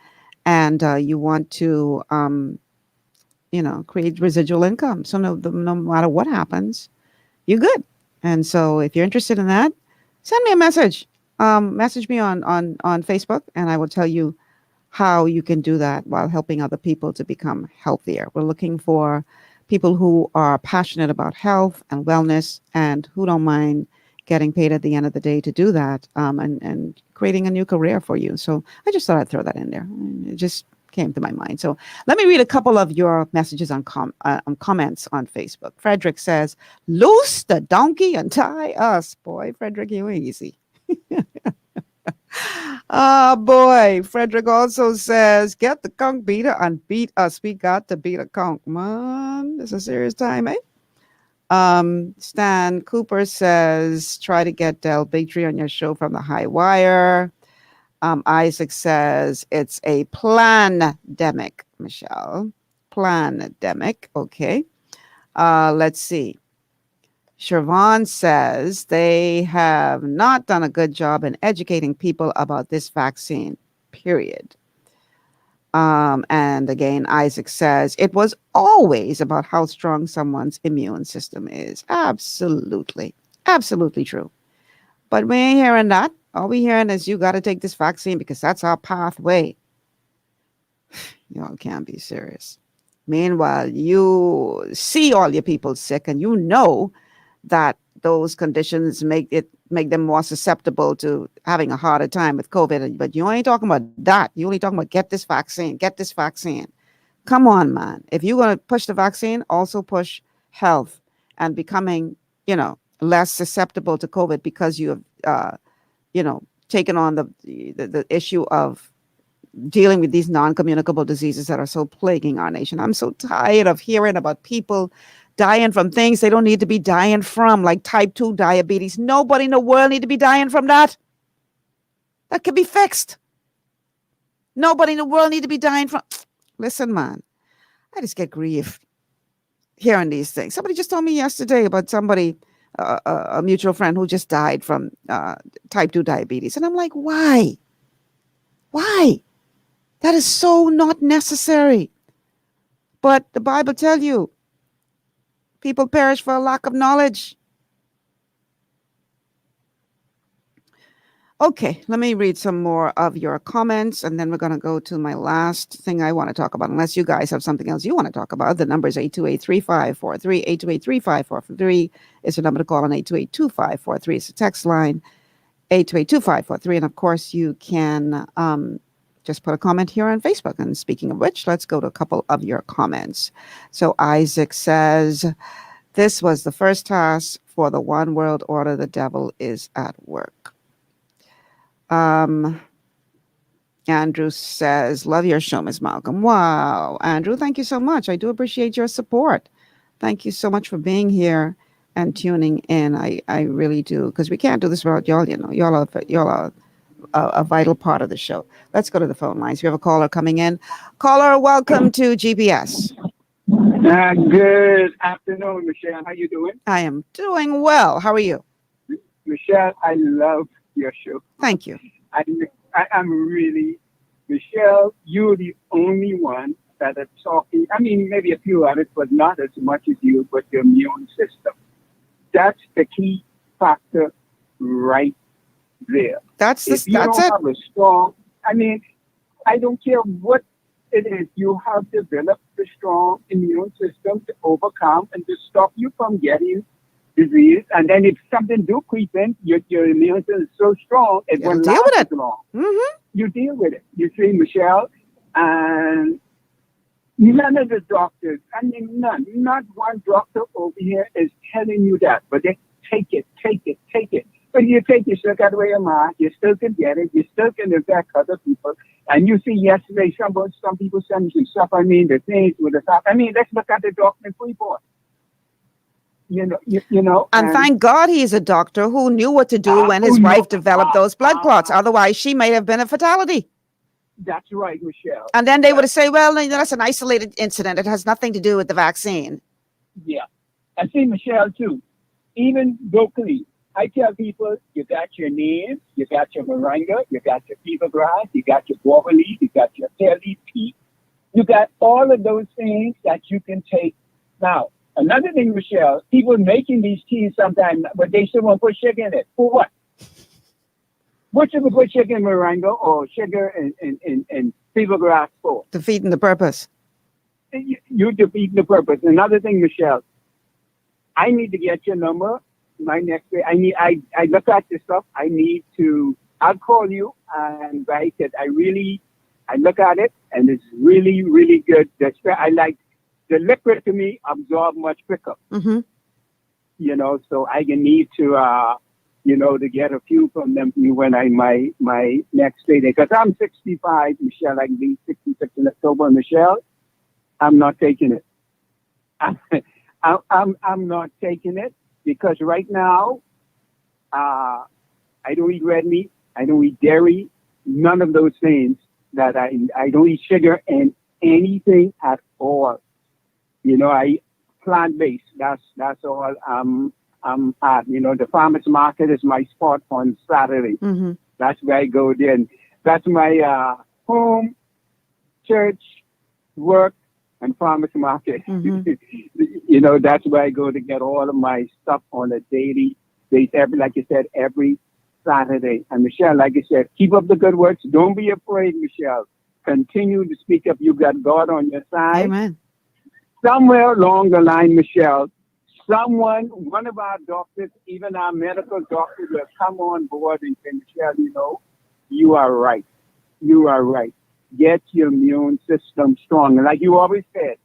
and you want to create residual income. So no matter what happens, you're good. And so if you're interested in that, send me a message. Message me on Facebook, and I will tell you how you can do that while helping other people to become healthier. We're looking for people who are passionate about health and wellness and who don't mind getting paid at the end of the day to do that, and creating a new career for you. So I just thought I'd throw that in there. It just came to my mind. So let me read a couple of your messages on comments on Facebook. Frederick says, "Loose the donkey and tie us." Boy, Frederick, you ain't easy. Oh boy. Frederick also says, "Get the conch beater and beat us. We got to beat a conch." Man, this is a serious time, eh? Stan Cooper says, "Try to get Del Bigtree on your show from the high wire." Isaac says, "It's a plandemic," Michelle. Plandemic. Okay. Let's see. Siobhan says they have not done a good job in educating people about this vaccine, period. And again, Isaac says it was always about how strong someone's immune system is. Absolutely. Absolutely true. But we ain't hearing that. All we hearing is you got to take this vaccine because that's our pathway. Y'all can't be serious. Meanwhile, you see all your people sick, and you know that those conditions make them more susceptible to having a harder time with COVID. But you ain't talking about that. You only talking about get this vaccine, get this vaccine. Come on, man. If you're going to push the vaccine, also push health and becoming, less susceptible to COVID because you have, taken on the issue of dealing with these non-communicable diseases that are so plaguing our nation. I'm so tired of hearing about people dying from things they don't need to be dying from, like type 2 diabetes. Nobody in the world need to be dying from that. That can be fixed. Nobody in the world need to be dying from. Listen, man, I just get grief hearing these things. Somebody just told me yesterday about somebody, a mutual friend who just died from type 2 diabetes. And I'm like, why? Why? That is so not necessary. But the Bible tells you, people perish for a lack of knowledge. Okay, let me read some more of your comments, and then we're going to go to my last thing I want to talk about. Unless you guys have something else you want to talk about, the number is 828-3543. 828-3543 is the number to call on. 828-2543 is the text line. 828-2543. And of course, you can just put a comment here on Facebook. And speaking of which, let's go to a couple of your comments. So Isaac says, "This was the first task for the one world order. The devil is at work." Andrew says, "Love your show, Ms. Malcolm." Wow, Andrew, thank you so much. I do appreciate your support. Thank you so much for being here and tuning in. I really do, because we can't do this without y'all. Y'all are a vital part of the show. Let's go to the phone lines. We have a caller coming in. Caller, welcome to GPS. Good afternoon, Michelle. How you doing? I am doing well. How are you? Michelle, I love your show. Thank you. I'm really, Michelle, you're the only one that are talking. I mean, maybe a few others, but not as much as you, but your immune system. That's the key factor right there. That's it. Have a strong, I mean, I don't care what it is, you have developed the strong immune system to overcome and to stop you from getting disease. And then if something do creep in, your immune system is so strong, it won't deal with last it. long. Mm-hmm. You deal with it. You see, Michelle, and none of the doctors, I mean, not one doctor over here is telling you that, but they take it. But you take it, still got away your mind, you still can get it, you still can infect other people. And you see yesterday, some people sent me some stuff, I mean, the things with the stuff. I mean, let's look at the doctor in Freeport. You know. And thank God he's a doctor who knew what to do when his wife developed those blood clots. Otherwise, she may have been a fatality. That's right, Michelle. And then they would have said, well, that's an isolated incident. It has nothing to do with the vaccine. Yeah. And see, Michelle, too, even locally, I tell people, you got your neem, you got your moringa, you got your fever grass, you got your guava leaf, you got your pear leaf tea. You got all of those things that you can take. Now, another thing, Michelle, people making these teas sometimes, but they still want to put sugar in it. For what? What should we put sugar in moringa or sugar in fever grass for? Defeating the purpose. You're defeating the purpose. Another thing, Michelle, I need to get your number. My next day, I look at this stuff. I'll call you and write it. I look at it and it's really, really good. I like the liquid to me absorb much quicker. Mm-hmm. You know, so I can need to, to get a few from them when my next day. Because I'm 65, Michelle, I can be 66 in October. Michelle, I'm not taking it. I'm not taking it because right now, I don't eat red meat. I don't eat dairy. None of those things. That I don't eat sugar and anything at all. You know, I plant-based. That's all I'm at. You know, the farmers market is my spot on Saturday. Mm-hmm. That's where I go there. And that's my home, church, work, and farmers market. Mm-hmm. You know, that's where I go to get all of my stuff on a daily basis. Like you said, every Saturday. And Michelle, like I said, keep up the good works. Don't be afraid, Michelle. Continue to speak up. You got God on your side. Amen. Somewhere along the line, Michelle, one of our doctors, even our medical doctors will come on board and say, Michelle, you are right. You are right. Get your immune system strong. And like you always said,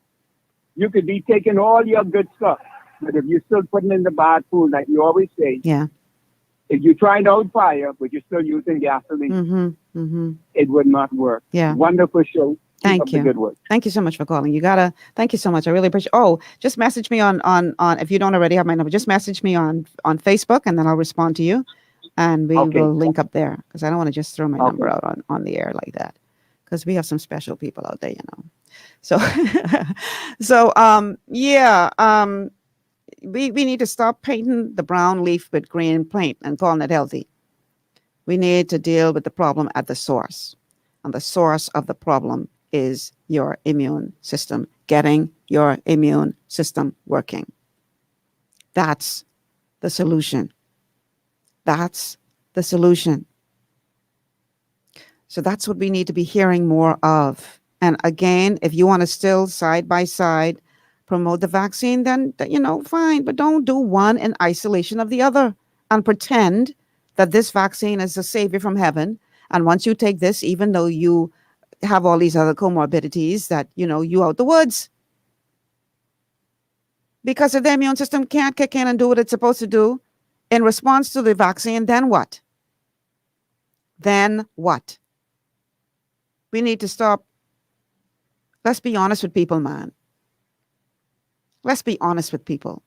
you could be taking all your good stuff, but if you're still putting in the bad food, like you always say, yeah. If you're trying to out fire, but you're still using gasoline, Mm-hmm. it would not work. Yeah. Wonderful show. Thank you. Good work. Thank you so much for calling. Thank you so much. I really appreciate. Oh, just message me on if you don't already have my number, just message me on Facebook and then I'll respond to you and we will link up there because I don't want to just throw my number out on the air like that because we have some special people out there, So, we need to stop painting the brown leaf with green paint and calling it healthy. We need to deal with the problem at the source. And the source of the problem is your immune system, getting your immune system working. That's the solution. That's the solution. So that's what we need to be hearing more of. And again, if you want to still side by side promote the vaccine, then, fine. But don't do one in isolation of the other and pretend that this vaccine is a savior from heaven. And once you take this, even though you have all these other comorbidities, that, you out the woods. Because if the immune system can't kick in and do what it's supposed to do in response to the vaccine, then what? Then what? We need to stop. Let's be honest with people, man. Let's be honest with people.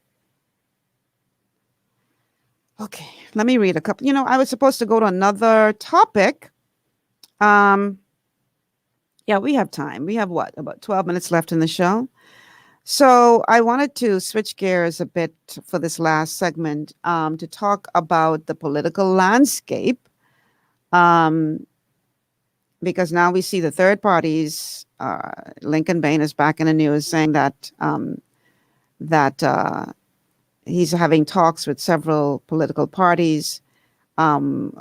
Okay, let me read a couple. I was supposed to go to another topic. Yeah, we have time. We have about 12 minutes left in the show. So I wanted to switch gears a bit for this last segment to talk about the political landscape. Because now we see the third parties. Lincoln Bain is back in the news saying that he's having talks with several political parties, and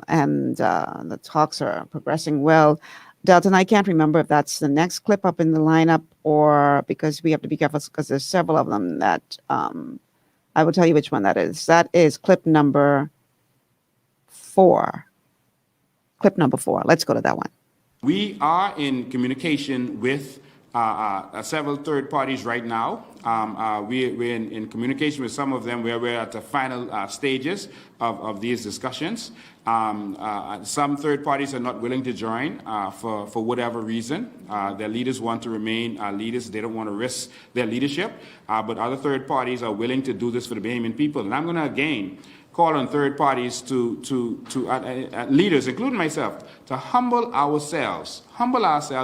the talks are progressing well. Delton, I can't remember if that's the next clip up in the lineup or because we have to be careful because there's several of them that I will tell you which one that is. That is clip number 4. Clip number 4. Let's go to that one. We are in communication with several third parties right now. We're in communication with some of them where we're at the final stages of these discussions. Some third parties are not willing to join for whatever reason. Their leaders want to remain leaders. They don't want to risk their leadership. But other third parties are willing to do this for the Bahamian people. And I'm going to again call on third parties leaders, including myself, to humble ourselves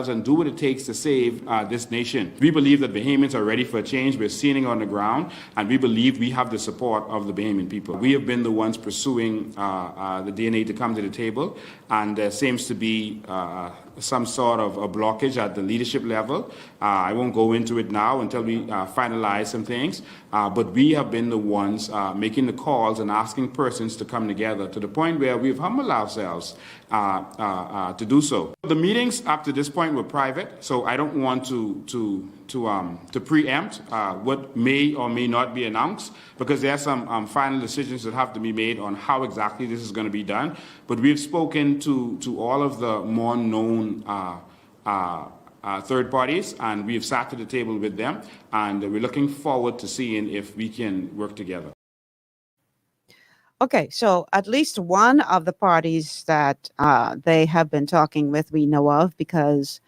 and do what it takes to save this nation. We believe that Bahamians are ready for a change. We're seeing it on the ground, and we believe we have the support of the Bahamian people. We have been the ones pursuing the DNA to come to the table, and there seems to be some sort of a blockage at the leadership level. I won't go into it now until we finalize some things, but we have been the ones making the calls and asking persons to come together to the point where we've humbled ourselves to do so. The meetings up to this point were private, so I don't want to preempt what may or may not be announced, because there are some final decisions that have to be made on how exactly this is going to be done. But we've spoken to all of the more known third parties, and we've sat at the table with them, and we're looking forward to seeing if we can work together. Okay, so at least one of the parties that they have been talking with, we know of, because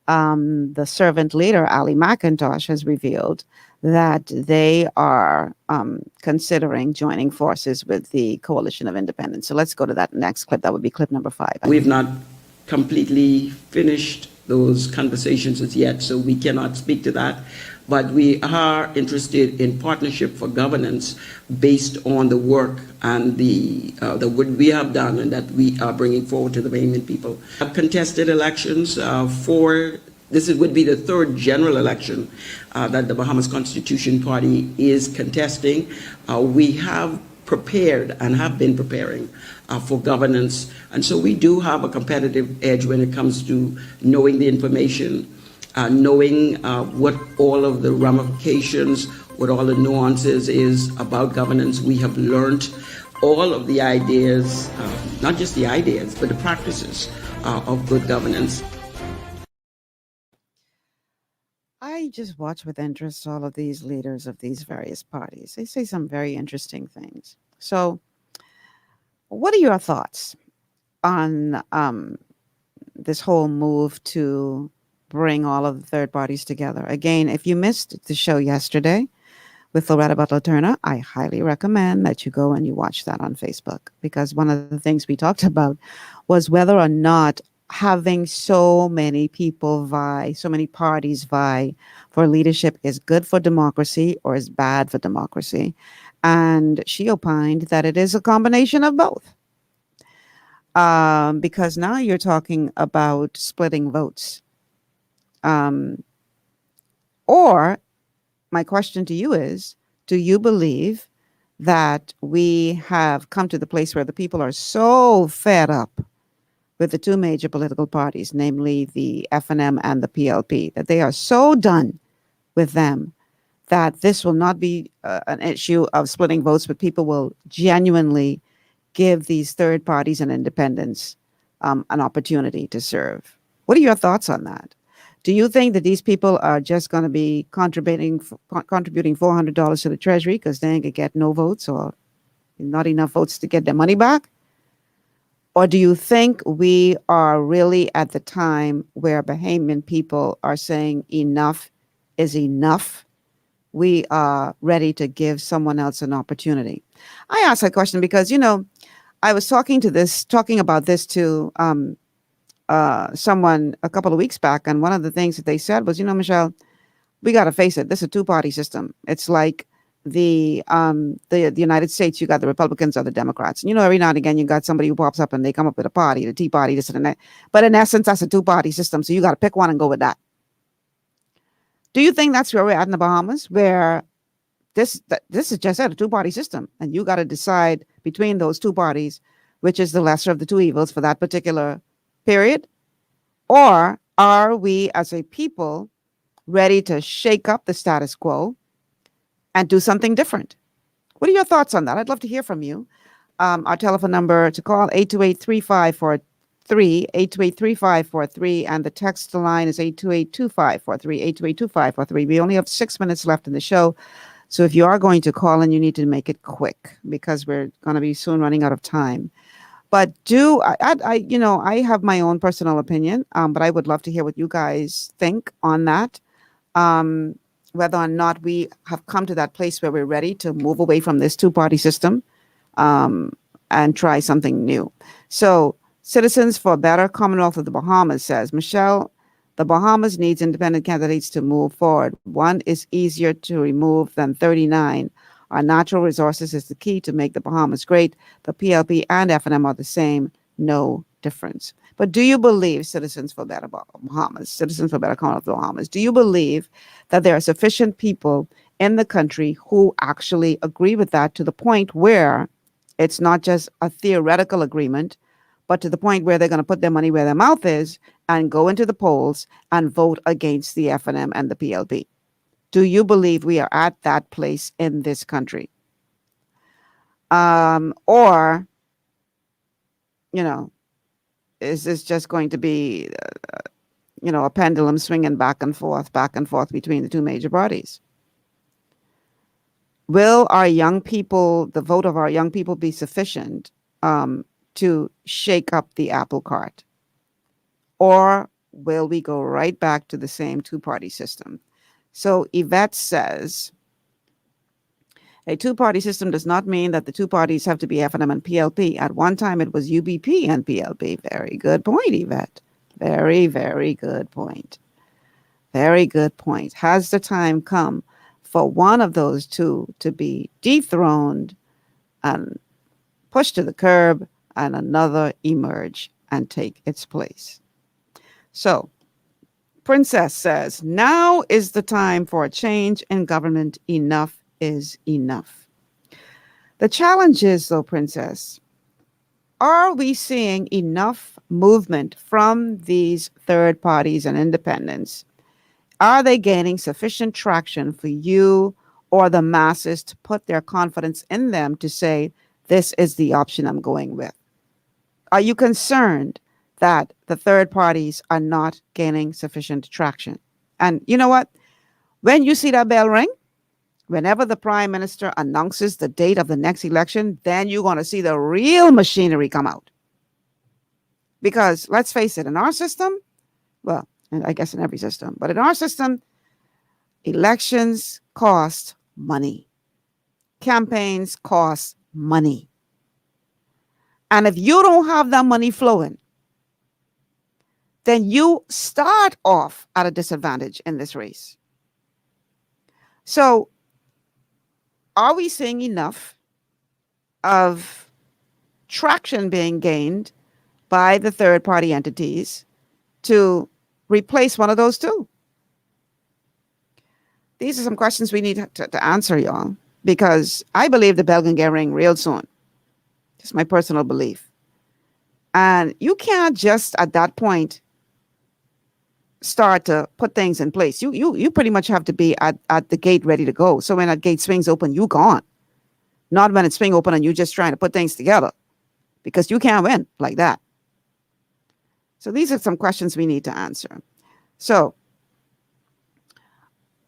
the servant leader, Ali McIntosh, has revealed that they are considering joining forces with the Coalition of Independents. So let's go to that next clip. That would be clip number 5. We've not completely finished those conversations as yet, so we cannot speak to that. But we are interested in partnership for governance based on the work and the work we have done and that we are bringing forward to the Bahamian people. Contested elections would be the third general election that the Bahamas Constitution Party is contesting. We have prepared and have been preparing for governance, and so we do have a competitive edge when it comes to knowing the information, knowing what all of the ramifications, what all the nuances is about governance. We have learned all of the ideas, not just the ideas, but the practices of good governance. I just watch with interest all of these leaders of these various parties. They say some very interesting things. So, what are your thoughts on this whole move to bring all of the third parties together? Again, if you missed the show yesterday with Loretta Butler Turner, I highly recommend that you go and you watch that on Facebook, because one of the things we talked about was whether or not having so many people vie, so many parties vie for leadership is good for democracy or is bad for democracy. And she opined that it is a combination of both. Because now you're talking about splitting votes. Or my question to you is, do you believe that we have come to the place where the people are so fed up with the two major political parties, namely the FNM and the PLP, that they are so done with them that this will not be an issue of splitting votes, but people will genuinely give these third parties and independents an opportunity to serve? What are your thoughts on that? Do you think that these people are just going to be contributing $400 to the Treasury because they ain't gonna get no votes or not enough votes to get their money back? Or do you think we are really at the time where Bahamian people are saying enough is enough? We are ready to give someone else an opportunity. I ask that question because, I was talking about this to someone a couple of weeks back, and one of the things that they said was, Michelle, we got to face it. This is a two-party system. It's like the United States. You got the Republicans or the Democrats. And, every now and again, you got somebody who pops up and they come up with a party, the Tea Party, this and that. But in essence, that's a two-party system. So you got to pick one and go with that. Do you think that's where we're at in the Bahamas, where this is just a two-party system, and you got to decide between those two parties, which is the lesser of the two evils for that particular period? Or are we as a people ready to shake up the status quo and do something different? What are your thoughts on that? I'd love to hear from you. Our telephone number to call, 828-3543, 828-3543, and the text line is 828-2543, 828-2543. We only have 6 minutes left in the show. So if you are going to call in, you need to make it quick because we're going to be soon running out of time. But I have my own personal opinion, but I would love to hear what you guys think on that. Whether or not we have come to that place where we're ready to move away from this two-party system, and try something new. So, Citizens for a Better Commonwealth of the Bahamas says, Michelle, the Bahamas needs independent candidates to move forward. One is easier to remove than 39. Our natural resources is the key to make the Bahamas great. The PLP and FNM are the same, no difference. But do you believe, Citizens for Better Bahamas, Citizens for Better Commonwealth of the Bahamas, do you believe that there are sufficient people in the country who actually agree with that to the point where it's not just a theoretical agreement, but to the point where they're going to put their money where their mouth is and go into the polls and vote against the FNM and the PLP? Do you believe we are at that place in this country? Or, is this just going to be, a pendulum swinging back and forth between the two major parties? Will our young people, the vote of our young people, be sufficient to shake up the apple cart? Or will we go right back to the same two-party system? So Yvette says, a two-party system does not mean that the two parties have to be FNM and PLP. At one time, it was UBP and PLP. Very good point, Yvette. Very, very good point. Very good point. Has the time come for one of those two to be dethroned and pushed to the curb and another emerge and take its place? So, Princess says, now is the time for a change in government. Enough is enough. The challenge is, though, Princess, are we seeing enough movement from these third parties and independents? Are they gaining sufficient traction for you or the masses to put their confidence in them to say, this is the option I'm going with? Are you concerned that the third parties are not gaining sufficient traction? And you know what? When you see that bell ring, whenever the prime minister announces the date of the next election, then you're going to see the real machinery come out. Because let's face it, in our system, well, and I guess in every system, but in our system, elections cost money. Campaigns cost money. And if you don't have that money flowing, then you start off at a disadvantage in this race. So, are we seeing enough of traction being gained by the third party entities to replace one of those two? These are some questions we need to answer, y'all, because I believe the bell can get ring real soon. Just my personal belief. And you can't just at that point start to put things in place. You pretty much have to be at the gate ready to go. So when that gate swings open, you gone. Not when it's swing open and you're just trying to put things together, because you can't win like that. So these are some questions we need to answer. So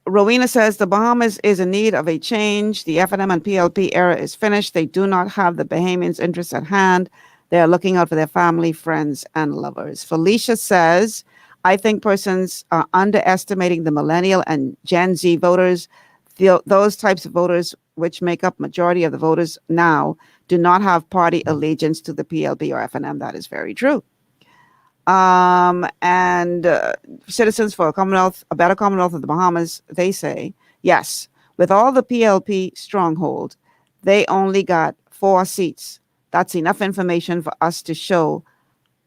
Rowena says the Bahamas is in need of a change. The FNM and PLP era is finished. They do not have the Bahamians' interests at hand. They are looking out for their family, friends, and lovers. Felicia says, I think persons are underestimating the millennial and Gen Z voters. Those types of voters, which make up majority of the voters now, do not have party allegiance to the PLP or FNM. That is very true. Citizens for a Better Commonwealth of the Bahamas, they say, yes, with all the PLP stronghold, they only got 4 seats. That's enough information for us to show.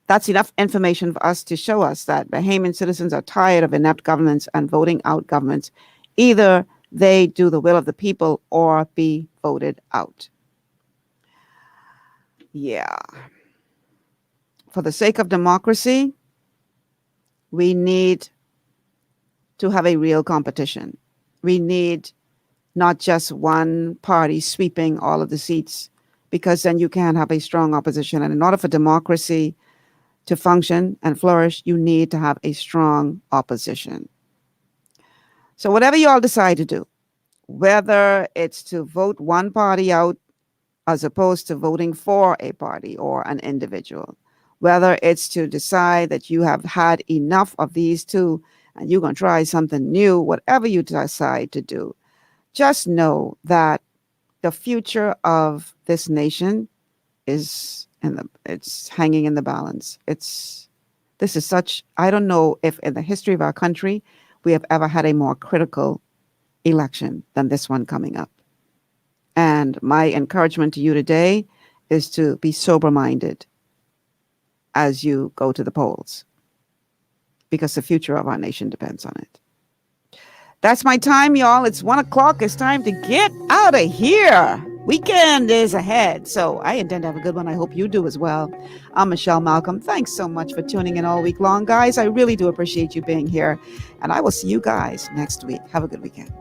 That's enough information for us to show us that Bahamian citizens are tired of inept governments and voting out governments. Either they do the will of the people or be voted out. Yeah. For the sake of democracy, we need to have a real competition. We need not just one party sweeping all of the seats, because then you can't have a strong opposition. And in order for democracy to function and flourish, you need to have a strong opposition. So whatever you all decide to do, whether it's to vote one party out as opposed to voting for a party or an individual, whether it's to decide that you have had enough of these two and you're going to try something new, whatever you decide to do, just know that The future of this nation is it's hanging in the balance. This is such, I don't know if in the history of our country we have ever had a more critical election than this one coming up. And my encouragement to you today is to be sober-minded as you go to the polls, because the future of our nation depends on it. That's my time, y'all. It's 1:00. It's time to get out of here. Weekend is ahead, so I intend to have a good one. I hope you do as well. I'm Michelle Malcolm. Thanks so much for tuning in all week long, guys. I really do appreciate you being here, and I will see you guys next week. Have a good weekend.